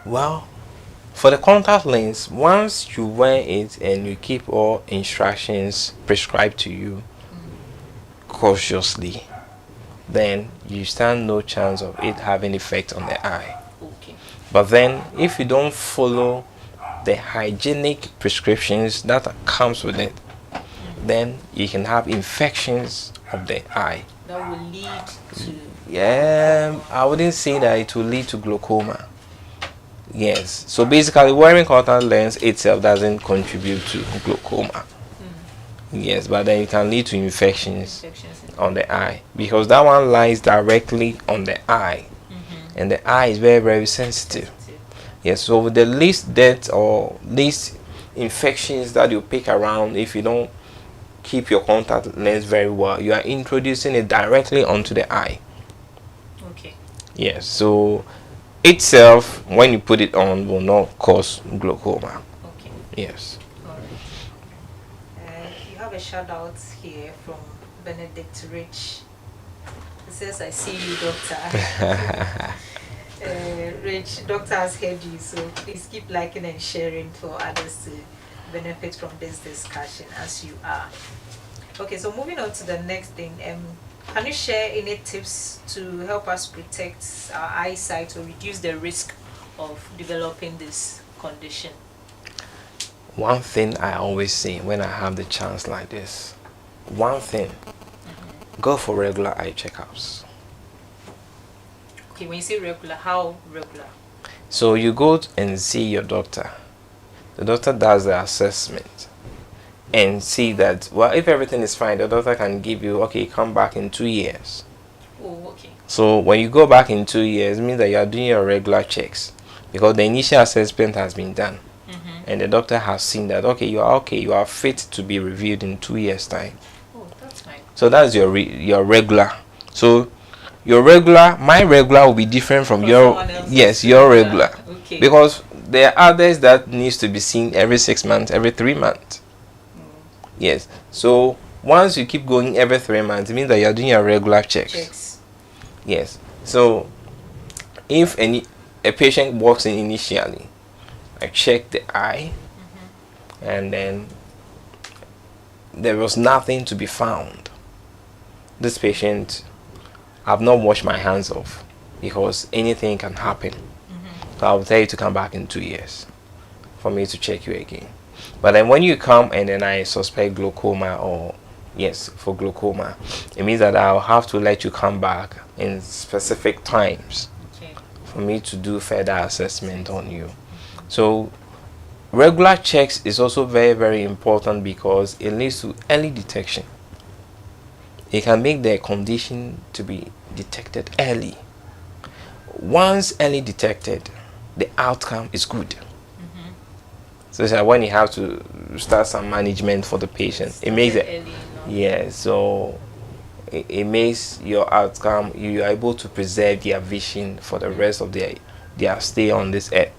Well, for the contact lens, once you wear it and you keep all instructions prescribed to you cautiously, then you stand no chance of it having effect on the eye. But then if you don't follow the hygienic prescriptions that comes with it, then you can have infections of the eye. That will lead to. Yeah, I wouldn't say that it will lead to glaucoma. Yes, so basically wearing contact lens itself doesn't contribute to glaucoma. Yes, but then it can lead to infections on the eye, because that one lies directly on the eye, and the eye is very, very sensitive. Yes, so with the least death or least infections that you pick around, if you don't keep your contact lens very well, you are introducing it directly onto the eye. Okay. Yes, so itself, when you put it on, will not cause glaucoma. Okay. Yes. All right. You have a shout out here from Benedict Rich. It says, "I see you, doctor." Rich, doctor has heard you, so please keep liking and sharing for others to benefit from this discussion as you are. Okay, so moving on to the next thing. Can you share any tips to help us protect our eyesight or reduce the risk of developing this condition? One thing I always say when I have the chance like this, one thing, go for regular eye checkups. Okay, when you say regular, how regular? So you go and see your doctor. The doctor does the assessment and see that, well, if everything is fine, the doctor can give you, okay, come back in 2 years. Oh, okay. So when you go back in 2 years, it means that you are doing your regular checks, because the initial assessment has been done, and the doctor has seen that, okay, you are fit to be reviewed in 2 years time. Oh, that's fine. So that's your regular. So your regular, my regular will be different from your, yes, your regular. Okay. Because there are others that needs to be seen every 6 months, every 3 months. Yes. So once you keep going every 3 months, it means that you're doing your regular checks. Yes. So if a patient walks in initially, I check the eye, and then there was nothing to be found. This patient, I've not washed my hands off, because anything can happen. So I will tell you to come back in 2 years for me to check you again. But then when you come and then I suspect glaucoma, or yes, for glaucoma, it means that I'll have to let you come back in specific times for me to do further assessment on you. So regular checks is also very, very important, because it leads to early detection. It can make the condition to be detected early. Once early detected, the outcome is good. So it's like when you have to start some management for the patient, it makes it, yeah, so it makes your outcome, you are able to preserve their vision for the rest of their stay on this earth.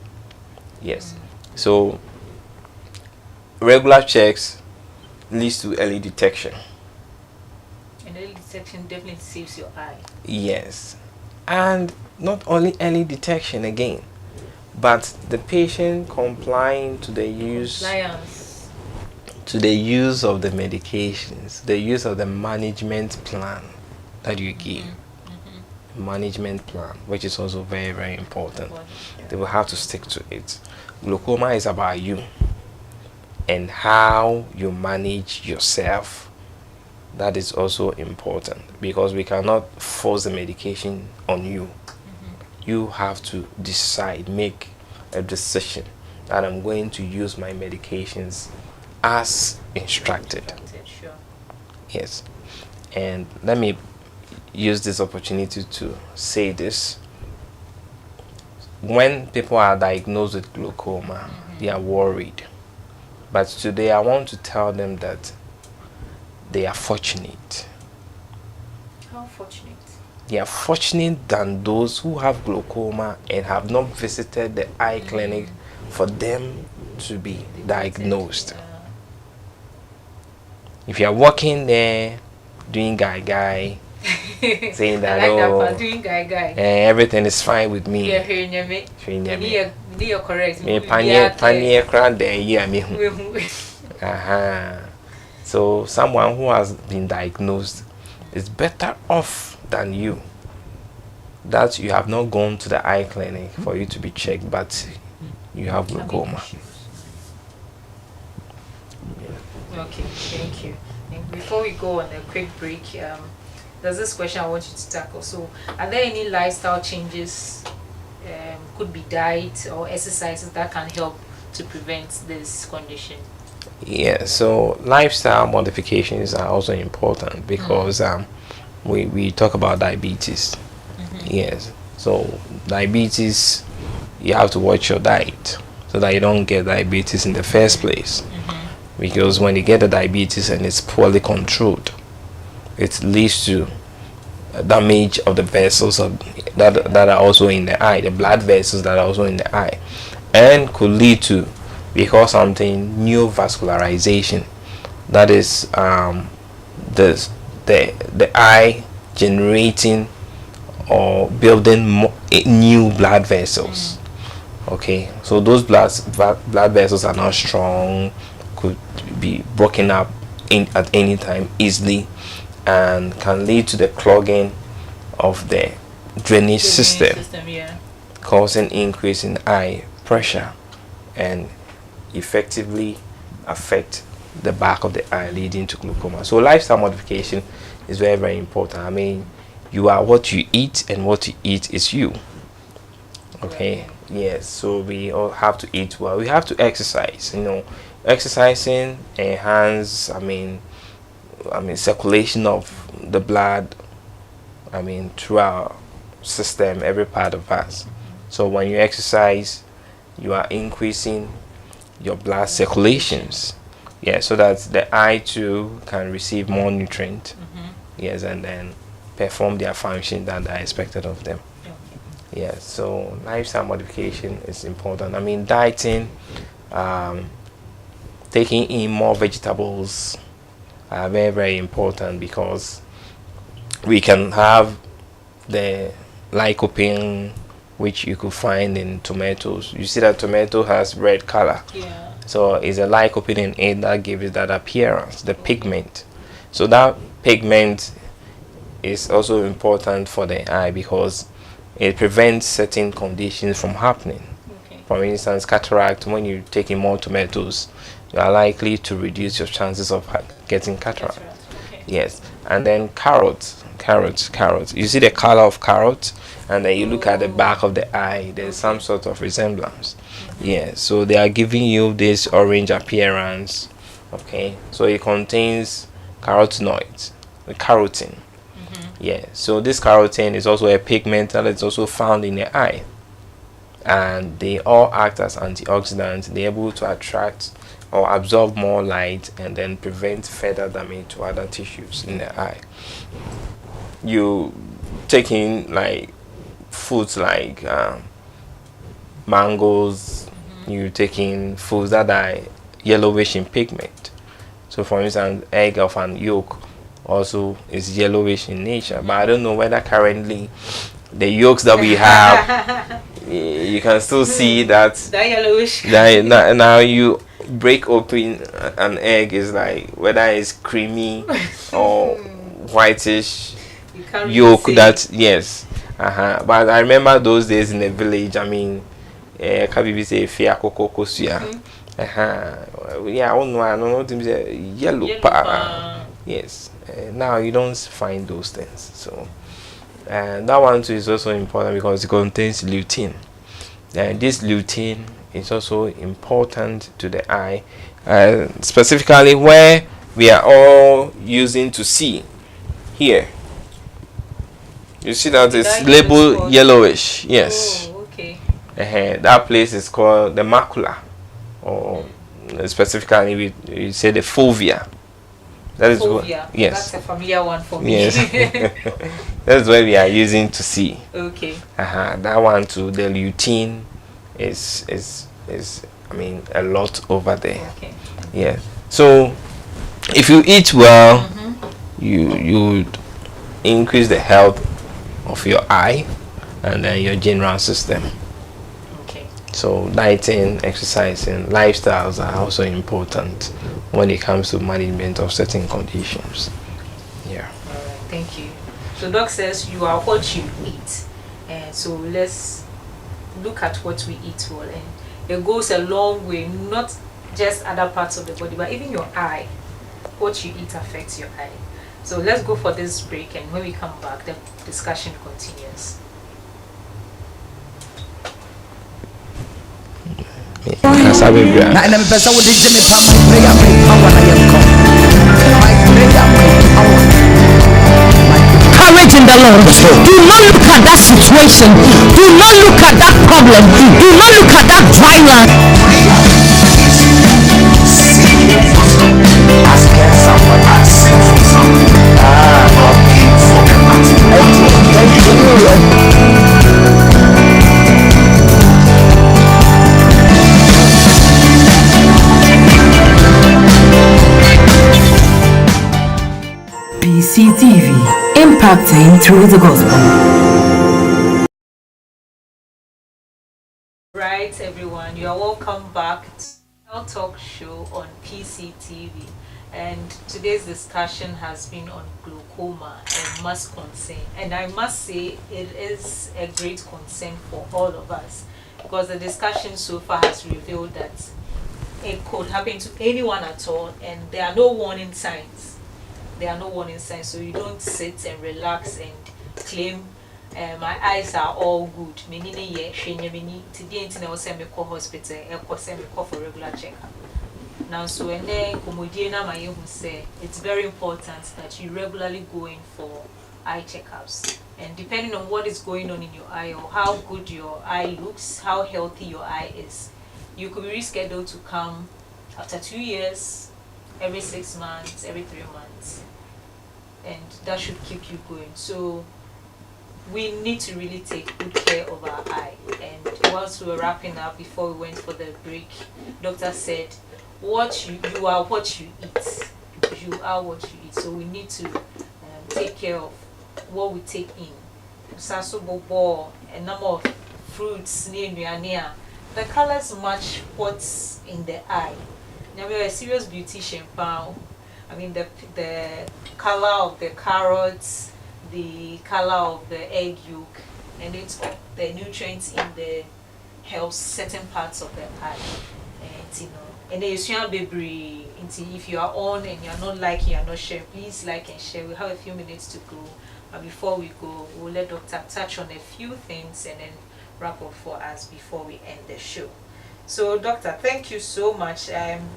Yes. So regular checks leads to early detection. And early detection definitely saves your eye. Yes. And not only early detection again, but the patient complying to the use of the medications, the use of the management plan that you give. Management plan, which is also very, very important. They will have to stick to it. Glaucoma is about you and how you manage yourself. That is also important, because we cannot force the medication on you. You have to decide, make a decision that I'm going to use my medications as instructed. Sure. Yes. And let me use this opportunity to say this. When people are diagnosed with glaucoma, they are worried. But today I want to tell them that they are fortunate. How fortunate? They are fortunate than those who have glaucoma and have not visited the eye clinic for them to be diagnosed. If you are walking there doing guy saying that, everything is fine with me. You're correct. So someone who has been diagnosed is better off than you, that you have not gone to the eye clinic for you to be checked, but you have glaucoma. Okay, thank you. And before we go on a quick break, there's this question I want you to tackle. So, are there any lifestyle changes, could be diet or exercises that can help to prevent this condition? Yeah, so lifestyle modifications are also important because we talk about diabetes. Yes, so diabetes, you have to watch your diet so that you don't get diabetes in the first place. Because when you get the diabetes and it's poorly controlled, it leads to damage of the vessels that are also in the eye, the blood vessels that are also in the eye, and could lead to, we call something neovascularization. That is the eye generating or building new blood vessels. Okay, so those blood vessels are not strong, could be broken up at any time easily, and can lead to the clogging of the drainage system, causing increase in eye pressure and effectively affect the back of the eye, leading to glaucoma. So lifestyle modification is very, very important. I mean, you are what you eat, and what you eat is you. Okay, yes, so we all have to eat well, we have to exercise. Exercising enhance, I mean circulation of the blood, through our system, every part of us. So when you exercise, you are increasing your blood circulations, so that the eye too can receive more nutrient, yes, and then perform their function that are expected of them. Yes, so lifestyle modification is important. Dieting, taking in more vegetables are very, very important, because we can have the lycopene, which you could find in tomatoes. You see that tomato has red color. So it's a lycopene in it that gives it that appearance, the pigment. So that pigment is also important for the eye, because it prevents certain conditions from happening. For instance, cataract. When you take in more tomatoes, you are likely to reduce your chances of getting cataract. Yes, and then carrots. You see the color of carrots, and then you look at the back of the eye. There's some sort of resemblance. Yes, so they are giving you this orange appearance. Okay, so it contains carotenoids, the carotene. Yeah, so this carotene is also a pigment that is also found in the eye, and they all act as antioxidants. They're able to attract or absorb more light and then prevent further damage to other tissues in the eye. You taking like foods like mangoes, you taking foods that are yellowish in pigment. So for instance, egg of an yolk also is yellowish in nature, but I don't know whether currently the yolks that we have, you can still see that yellowish. Now you break open an egg, is like whether it's creamy or whitish yolk. That yes, but I remember those days in the village. Kabibi say fiako kokosuya. Yeah, I don't know. Yellow pa. Yes. Now you don't find those things. So, and that one too is also important because it contains lutein. And this lutein is also important to the eye, specifically where we are all using to see. Here, you see that it's labeled yellowish. Yes. Oh, okay. That place is called the macula, or specifically we say the fovea. That is what, yes. That's a familiar one for me. Yes. That's what we are using to see. Okay. That one too, the lutein is a lot over there. Okay. Yeah. So if you eat well, you would increase the health of your eye and then your general system. Okay. So dieting, exercising, lifestyles are also important when it comes to management of certain conditions. Yeah. All right, thank you. So doc says you are what you eat, and so let's look at what we eat well, and it goes a long way, not just other parts of the body, but even your eye. what you eat affects your eye. So let's go for this break, and when we come back, the discussion continues. Courage in the Lord. Do not look at that situation. Do not look at that problem. Do not look at that dry land. PCTV, impacting through the gospel. Right, everyone, you are welcome back to our talk show on PCTV. And today's discussion has been on glaucoma, a mass concern. And I must say it is a great concern for all of us, because the discussion so far has revealed that it could happen to anyone at all, and there are no warning signs. There are no warning signs, so you don't sit and relax and claim my eyes are all good. Today I was send me to hospital, I send me for regular checkup. Now, so and then say it's very important that you regularly go in for eye checkups. And depending on what is going on in your eye, or how good your eye looks, how healthy your eye is, you could be rescheduled to come after 2 years, every 6 months, every 3 months. And that should keep you going. So we need to really take good care of our eye. And whilst we were wrapping up, before we went for the break, doctor said, you are what you eat. You are what you eat. So we need to take care of what we take in. A number of fruits near. The colors match what's in the eye. Now we are a serious beautician, pal. I mean the color of the carrots, the color of the egg yolk, and it's the nutrients in the helps certain parts of the eye. And and then you see baby. If you are on and you are not liking, you are not sharing, please like and share. We have a few minutes to go, but before we go, we'll let Doctor touch on a few things and then wrap up for us before we end the show. So, Doctor, thank you so much.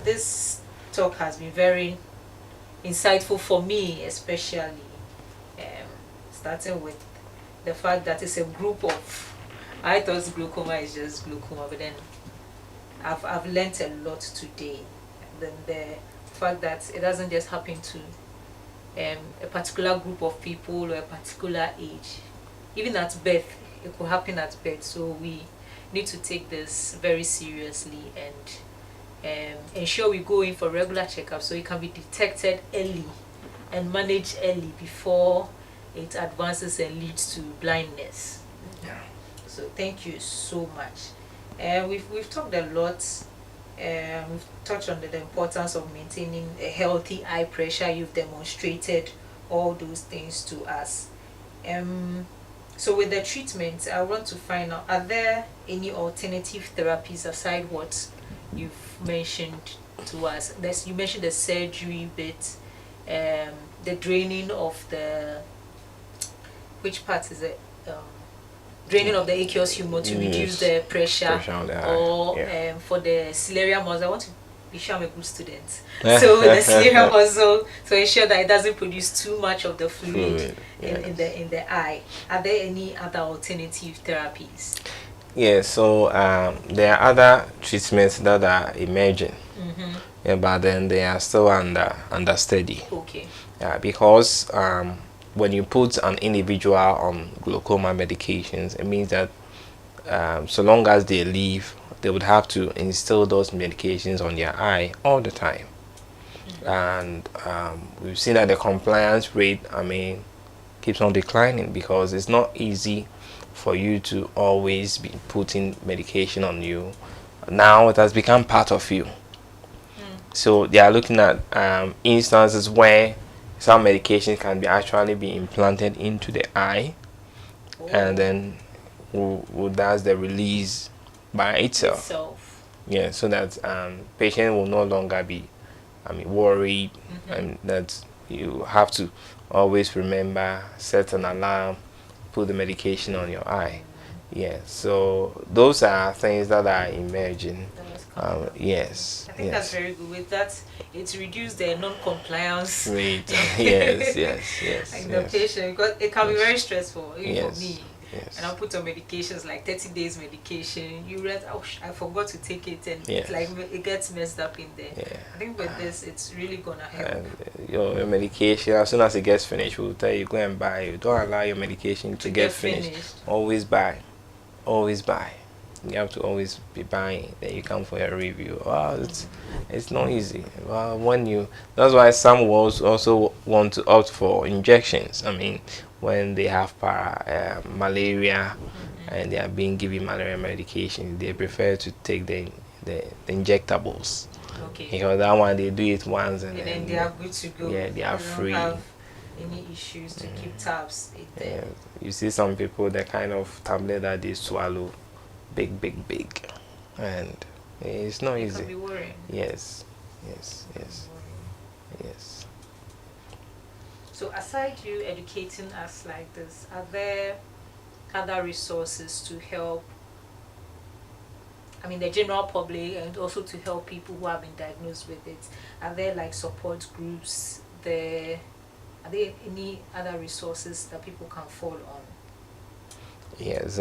This talk has been very insightful for me, especially starting with the fact that it's a group of. I thought glaucoma is just glaucoma, but then I've learnt a lot today. Then the fact that it doesn't just happen to a particular group of people or a particular age. Even at birth, it could happen at birth. So we need to take this very seriously and ensure we go in for regular checkups so it can be detected early and managed early before it advances and leads to blindness. Yeah. So thank you so much. We've talked a lot. We've touched on the importance of maintaining a healthy eye pressure. You've demonstrated all those things to us. So with the treatment, I want to find out, are there any alternative therapies aside what you've mentioned to us? You mentioned the surgery bit, the draining of the, which part is it? Draining of the aqueous humor to reduce the pressure on the eye, or yeah. For the ciliary muscle. I want to be sure I'm a good student. So the ciliary muscle, to ensure that it doesn't produce too much of the fluid in the eye. Are there any other alternative therapies? Yeah, so there are other treatments that are emerging, but then they are still under study. Okay. Because when you put an individual on glaucoma medications, it means that so long as they live, they would have to instill those medications on their eye all the time. And we've seen that the compliance rate, keeps on declining, because it's not easy for you to always be putting medication on you. Now it has become part of you. So they are looking at instances where some medication can actually be implanted into the eye, and then does the release by itself. Yeah, so that patient will no longer be worried, and that you have to always remember, set an alarm, put the medication on your eye. Yeah, so those are things that are emerging. Yes, I think that's very good. With that, it's reduced the non-compliance rate. Yes, yes, yes. and yes. the patient, because it can be very stressful even for me. Yes. And I'll put on medications like 30 days medication. You read, oh, I forgot to take it, and Yes. it's like it gets messed up in there. Yeah. I think with this, it's really gonna help. And your medication, as soon as it gets finished, we'll tell you go and buy it. Don't allow your medication to get finished. Always buy. Always buy. You have to always be buying. Then you come for a review. Wow, it's not easy. Well, that's why some will also want to opt for injections. I mean, when they have malaria and they are being given malaria medication, they prefer to take the injectables. Okay. Because that one they do it once and then they are good to go. Yeah, they are free. Don't have any issues to keep tabs. Yeah. You see some people, the kind of tablet that they swallow, big, and it's not easy. Can be worrying. Yes. So aside you educating us like this, are there other resources to help, I mean, the general public, and also to help people who have been diagnosed with it? Are there like support groups there? Are there any other resources that people can fall on? Yes,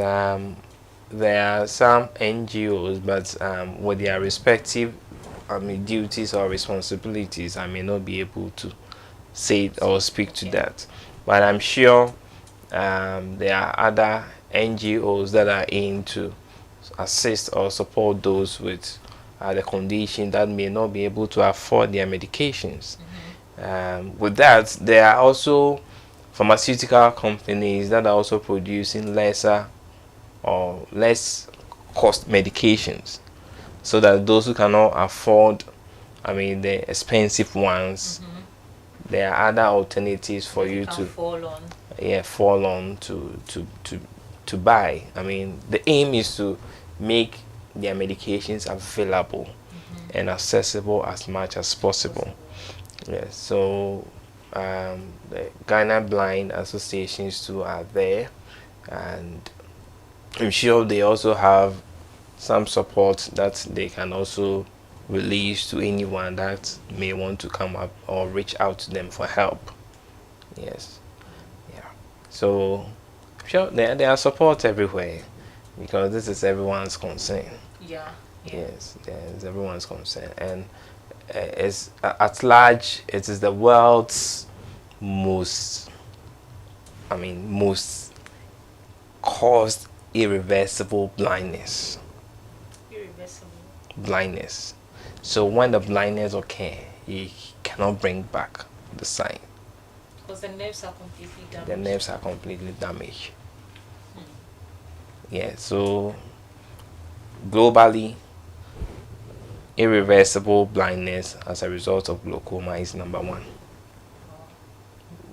there are some NGOs, but with their respective duties or responsibilities, I may not be able to say it or speak to that. But I'm sure there are other NGOs that are in to assist or support those with the condition that may not be able to afford their medications. With that, there are also pharmaceutical companies that are also producing lesser or less cost medications, so that those who cannot afford, the expensive ones, there are other alternatives for you to fall on to buy. I mean, the aim is to make their medications available and accessible as much as possible. Yes, so the Ghana Blind Associations too are there, and I'm sure they also have some support that they can also release to anyone that may want to come up or reach out to them for help. Yes, yeah. So I'm sure there are support everywhere, because this is everyone's concern. Yeah. Yes, it's everyone's concern, and it's at large. It is the world's most caused irreversible blindness. Blindness. So when the blindness occurs, you cannot bring back the sight. Because the nerves are completely damaged. The nerves are completely damaged. Yeah. So globally, irreversible blindness as a result of glaucoma is number one.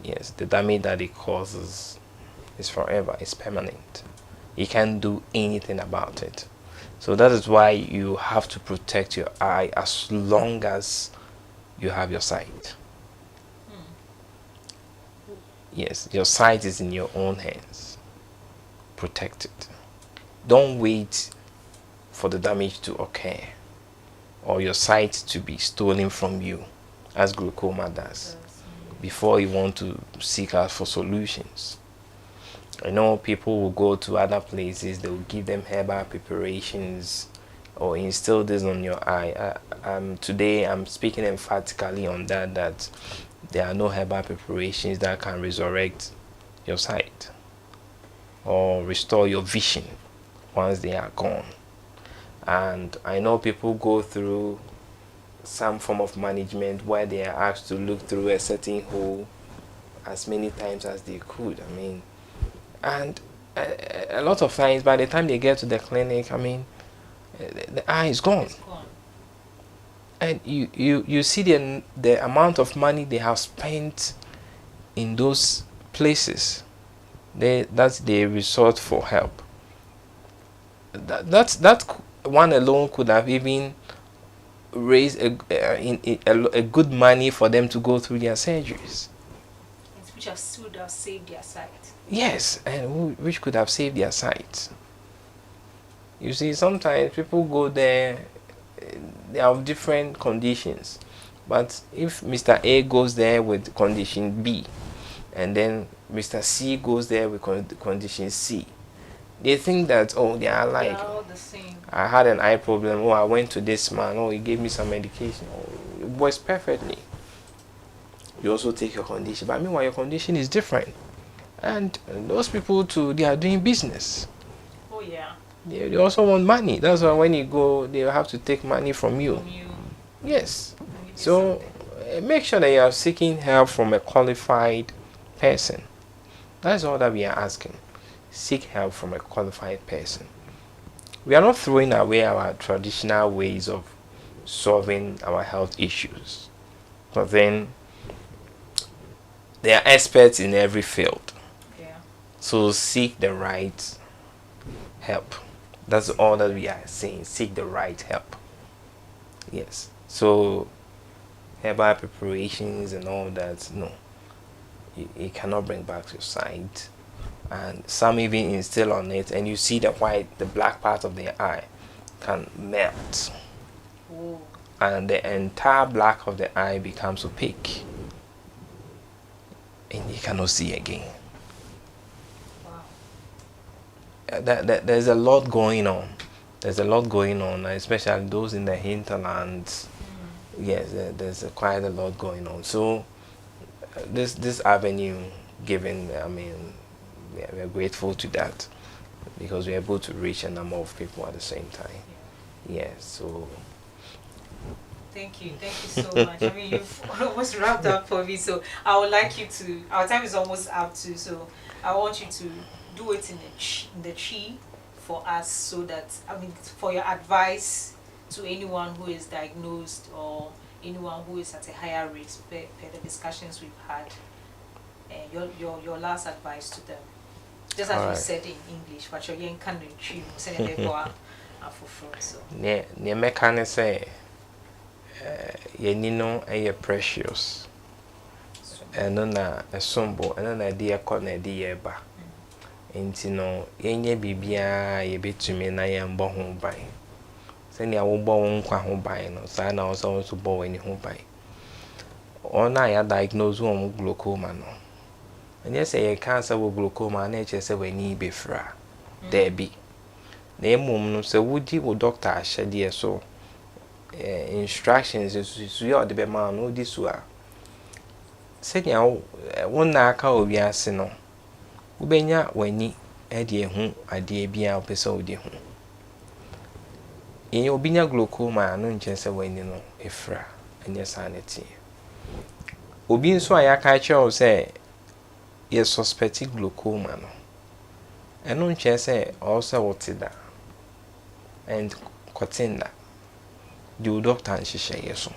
Yes, the damage that it causes is forever, it's permanent. You can't do anything about it. So that is why you have to protect your eye as long as you have your sight. Yes, your sight is in your own hands. Protect it. Don't wait for the damage to occur or your sight to be stolen from you, as glaucoma does, before you want to seek out for solutions. I know people will go to other places, they will give them herbal preparations or instill this on your eye. Today I'm speaking emphatically on that there are no herbal preparations that can resurrect your sight or restore your vision once they are gone. And I know people go through some form of management where they are asked to look through a certain hole as many times as they could. And a lot of times by the time they get to the clinic, the eye is gone. It's gone. And you see the amount of money they have spent in those places. That they resort for help. That one alone could have even raise a good money for them to go through their surgeries. Which would have saved their sight. Yes, and which could have saved their sight. You see, sometimes people go there, they have different conditions. But if Mr. A goes there with condition B, and then Mr. C goes there with condition C, they think that, oh, they are like, They're all the same. I had an eye problem, oh, I went to this man, oh, he gave me some medication, oh, it works perfectly. You also take your condition, but meanwhile your condition is different. And those people too, they are doing business. Oh yeah. They also want money. That's why when you go, they have to take money from you. Yes. So make sure that you are seeking help from a qualified person. That's all that we are asking. Seek help from a qualified person. We are not throwing away our traditional ways of solving our health issues. But then they are experts in every field. Yeah. So seek the right help. That's all that we are saying. Seek the right help. Yes. So herbal preparations and all that, no. It cannot bring back your sight. And some even instill on it, and you see the black part of the eye can melt. Oh. And the entire black of the eye becomes opaque. And you cannot see again. Wow. There's a lot going on. There's a lot going on, especially those in the hinterlands. Yes, there's quite a lot going on. So this avenue given, I mean, we're grateful to that because we're able to reach a number of people at the same time. Yes, so thank you so much. I mean, you've almost wrapped up for me, so I would like you to, our time is almost up too, so I want you to do it in the chi for us, so that, I mean, for your advice to anyone who is diagnosed or anyone who is at a higher risk per the discussions we've had, your last advice to them, just as you said in English, but you're young country, so ne meka say yeni no eye precious eno na esombo eno na de ekọ na de yeba enti no yenye bibia ye betumi na ye mbọ ho ban se ne awobọ won kwa ho ban no sa na also bọ wani ho ban ona ya diagnose won glaucoma no enye se ye cancer wo glaucoma na eche se wani befra there be na emum no se wudi wo doctor ahyede so instructions so you the be man no di so a se nya won na aka obi ase no ubenya wani e de hu ade bia opese odi hu in obinya glaucoma no nche wani no efra enye sanity obi nso ayaka che say ye suspect glaucoma no eno nche say also wotida and kotinda the doctor nhihye yeso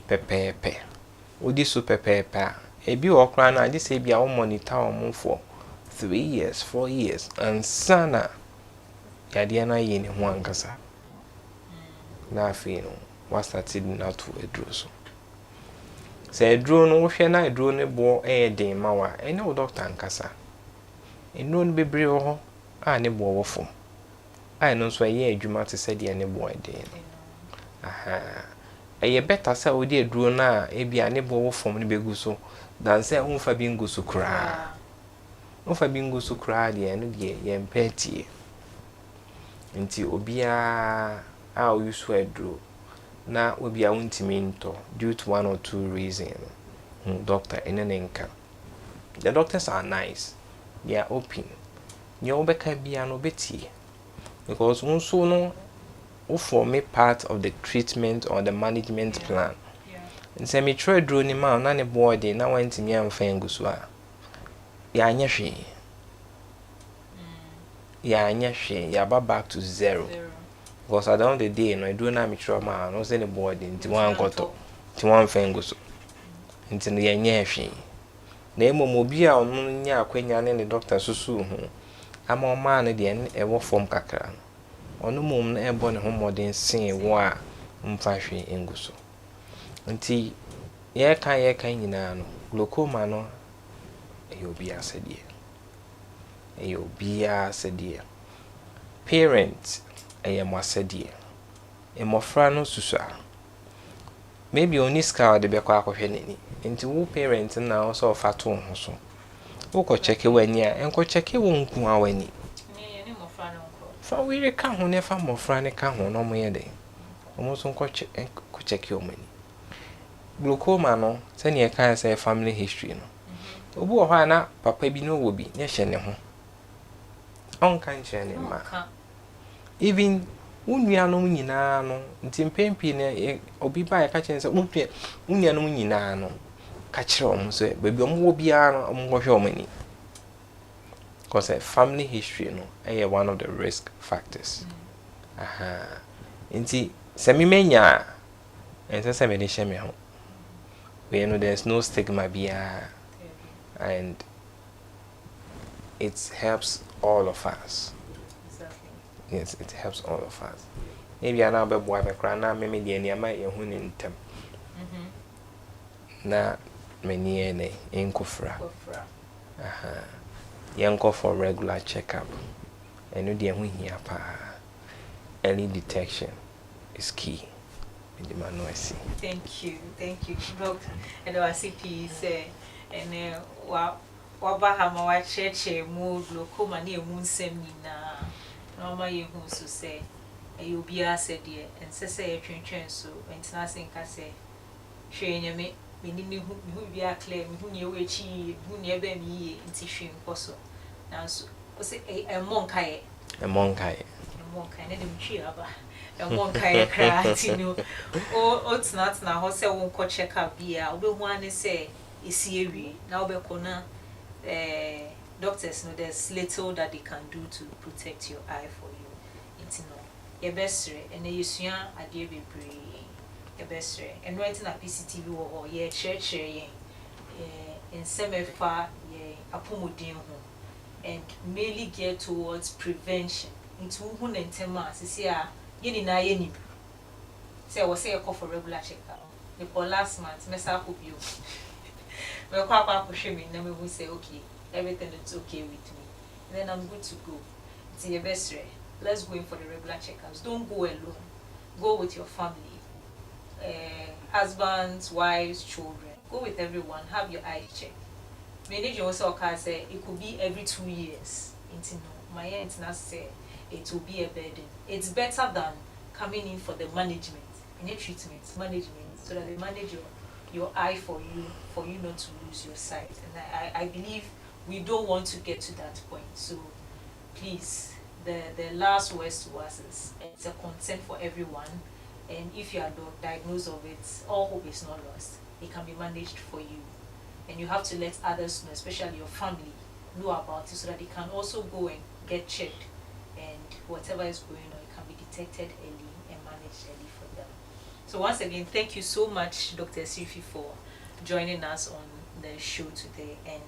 pepepe odi so pepepe ebi okra na ade say bia wo monitor omo for 3 years 4 years and sana yade na ye ne ho ankasa na afi no was started na to edro so say edro no wo hwe na edro ne bo den mawa ene wo doctor ankasa eno no bebre ho a ne bo wo fo I know so ye adwuma te se de ne bo den aha eye better say wo de aduro na e bia ne bo wo fom ne begu so dan say wo fa bi ngusu kra wo fa bi ngusu kra de no de ye mpatie nti obia a o yusu aduro na obia wontimi nto due to one or two reasons doctor enenenka the doctors are nice, they are open nye obeka bia no betie because also no form a part of the treatment or the management plan. And say me try draw ni ma na ne body na wantimi amfa ngusu a ya anya hwe ya ba back to zero because at the end of the day no I do na me try ma no say the body nti wan koto nti wan fa ngusu nti no ya anya hwe na emomo bi a onu nya akwanya ne doctor susu hu ama o ma ne de e wo form kakra onu mum na ebo ne ho modern sin wo a mfahwe enguso nti yeka nyina no glaucoma no eyobi asede parent mo asede emofra no susa maybe oni ska de be kwa akohwe nani nti wo parent na o so fa to ho so wo ko check wani a enko check wo nku awani ni mofra no nko fa we ka ho ne fa mofra ne ka ho no mo ye de omo so nko check yo mani glaucoma no se ne kan say family history no obu wo ha na papa bi no wo bi ne hye ne ho on kan che ne ma even unuanom nyina no ntimpempi ne obi ba ya ka chen se unuanom nyina no ka kire om so bebi om wo bia no om go hwe omani because family history no one of the risk factors nti se mi menya ense se me de hye me ho we know there's no stigma bia and it helps all of us. Yes, it helps all of us. Maybe I know about boy background now, maybe the any might you in them. Na many any inkofra. Yanko for regular checkup. And no dear when here early detection is key. In the man I see. Thank you, Doctor. And I see peace and wabahama wa cheche mu glaucoma ne emu nsem nyina. No ma ye hu so say you be said ye and say ye twentwen so international nka say hwe nyame menini hu bi a clear me hu ne we chi hu ne ba mi ye nti hwe nkoso nanso o say e monkae ne dem twi aba e monkae kra tinu o tna ho say won ko check up bia obehu ane say esi ewie na obekọ na doctors know there's little that they can do to protect your eye for you. It's no. Your best and you swear a dear baby. Your best and writing a PCTV or ye church in some far ye apomodin and mainly geared towards prevention. Into who and 10 months is here. Yenny na yenny. Say I was say a call for regular checkup. The last month, mess up with you. Well, Papa push me, and then we say, okay, everything is okay with me. And then I'm good to go. It's in your best way. Let's go in for the regular checkups. Don't go alone. Go with your family. Husbands, wives, children. Go with everyone. Have your eyes checked. Manager also can say it could be every 2 years. My aunt say it will be a burden. It's better than coming in for the management, treatment, management, so that they manage your eye for you not to lose your sight. And I believe we don't want to get to that point. So please, the last words to us is it's a concern for everyone. And if you are diagnosed of it, all hope is not lost. It can be managed for you. And you have to let others know, especially your family, know about it so that they can also go and get checked. And whatever is going on, it can be detected early and managed early for them. So once again, thank you so much, Dr. ASIRIFI, for joining us on the show today. And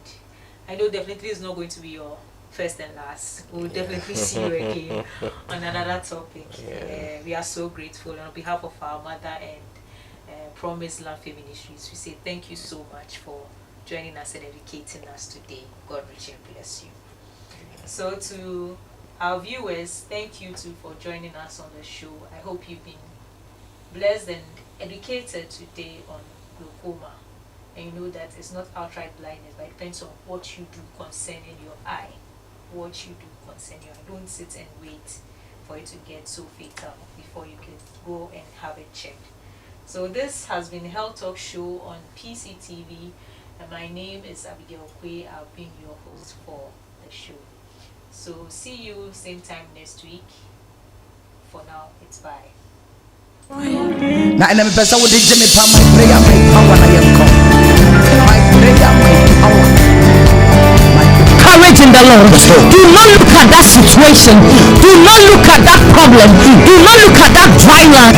I know definitely it's not going to be your first and last. We'll definitely see you again on another topic. We are so grateful. And on behalf of our mother and Promised Land Faith Ministries, we say thank you so much for joining us and educating us today. God richly bless you. So to our viewers, thank you too for joining us on the show. I hope you've been blessed and educated today on glaucoma, and you know that it's not outright blindness, but it depends on what you do concerning your eye. What you do concerning your eye. Don't sit and wait for it to get so fatal before you can go and have it checked. So this has been Health Talk Show on PCTV, and my name is Abigail Kwe. I've been your host for the show. So see you same time next week. For now, it's bye. Na ina mpesa wo DJ me pa my prayer my power na yenko. My prayer my power. Courage in the Lord. Do not look at that situation. Do not look at that problem. Do not look at that dry land.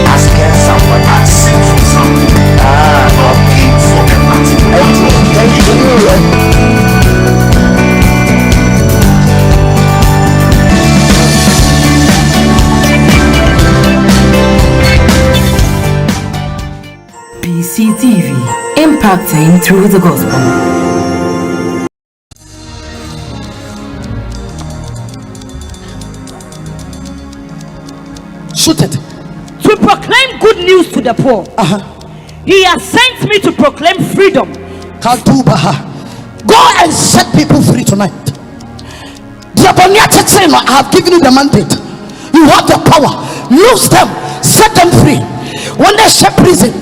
Asking someone asking for something. Thank you. impacting through the gospel. Shoot it. To proclaim good news to the poor. He has sent me to proclaim freedom. Go and set people free tonight. I have given you the mandate. You have the power. Loose them, set them free. When they share prison,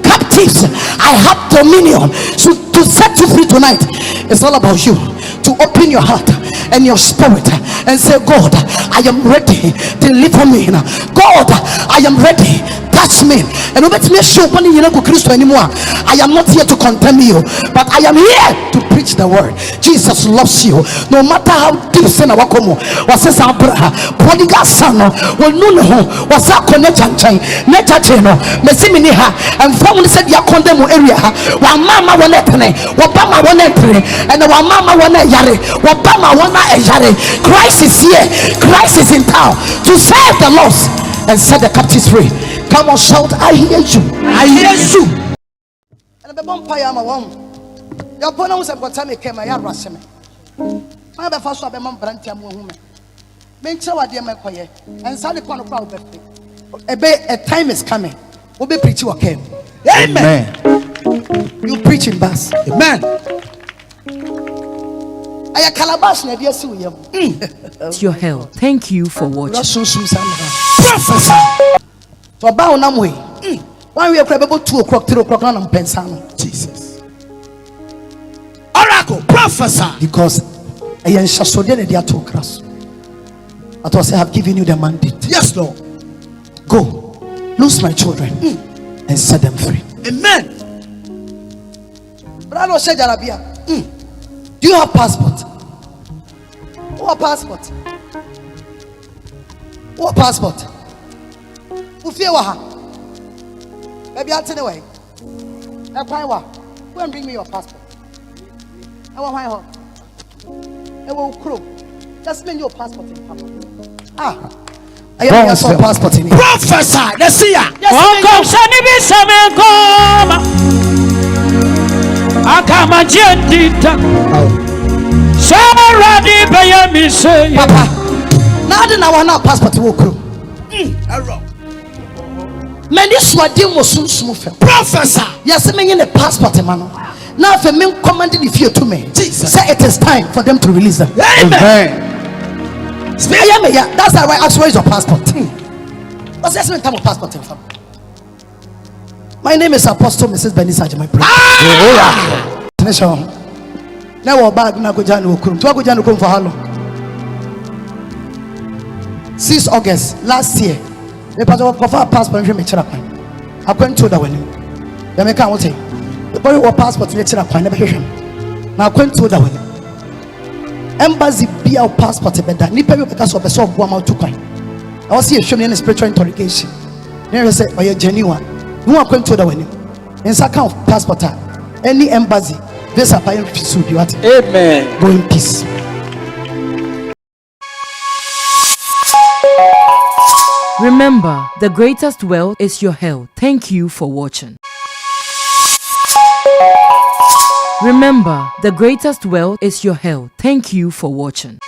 captives, I have dominion. So to set you free tonight, it's all about you. To open your heart and your spirit and say, God, I am ready. Deliver me. God, I am ready. Touch me. And let me show when you know Christ anymore. I am not here to condemn you, but I am here to preach the word. Jesus loves you. No matter how deep sin our come was says Abraham, prodigal son, will no was a connection chain, nature channel, Messiminiha, and family said, Ya condemn area, while Mama one entry, Wabama one entry, and our Mama one yare, Wabama one yare. Christ is here, Christ is in town to save the lost and set the captives free. Come on, shout, I hear you. I hear you. And the vampire, my one. Your pronouns have got time came. I am rushing. My first of a man, Brantia woman. Make sure I dear my quiet and send the corner crowd. A time is coming. We'll be preaching okay. Amen. You preaching bass. Amen. I calabash na dear see you. It's your hell. Thank you for watching. Professor. So about na way. Why we are about 2 o'clock, 3 o'clock now? I'm Jesus. Oracle, professor. Because I am shasodene dia to cross. I thought I have given you the mandate. Yes, Lord. Go, lose my children and set them free. Amen. Brother Shejarabia, do you have passport? What passport? What passport? Maybe I'll tell you away. Go and bring me your passport. I want my home. I will crew. Just bring your passport in. I have your passport in. Professor, let's see ya. Papa, now I want our passport to crew. Many swadin was soon smooth. Professor, yes, I mean a passport, man. Now, if a man commanded the fear to me, Jesus, say it is time for them to release them. Amen. That's why I asked, where is your passport? What's the time of passport? My name is Apostle Mrs. Benisa, my brother. Now, bag na go janu okrum. To go janu okrum for how long? 6 August last year. The passport for passport me chira kwan. Akwan to da wani. Ya me kan wote. The boy wa passport me chira kwan na be hwehwem. Na akwan to da wani. Embassy bia passport be da. Ni pe be ka so be so bo am to kwan. I was here showing in spiritual interrogation. Then say by your genuine. Who akwan to da wani. In second of passport any embassy this appeal should be what? Amen. Go in peace. Remember, the greatest wealth is your health. Thank you for watching. Remember, the greatest wealth is your health. Thank you for watching.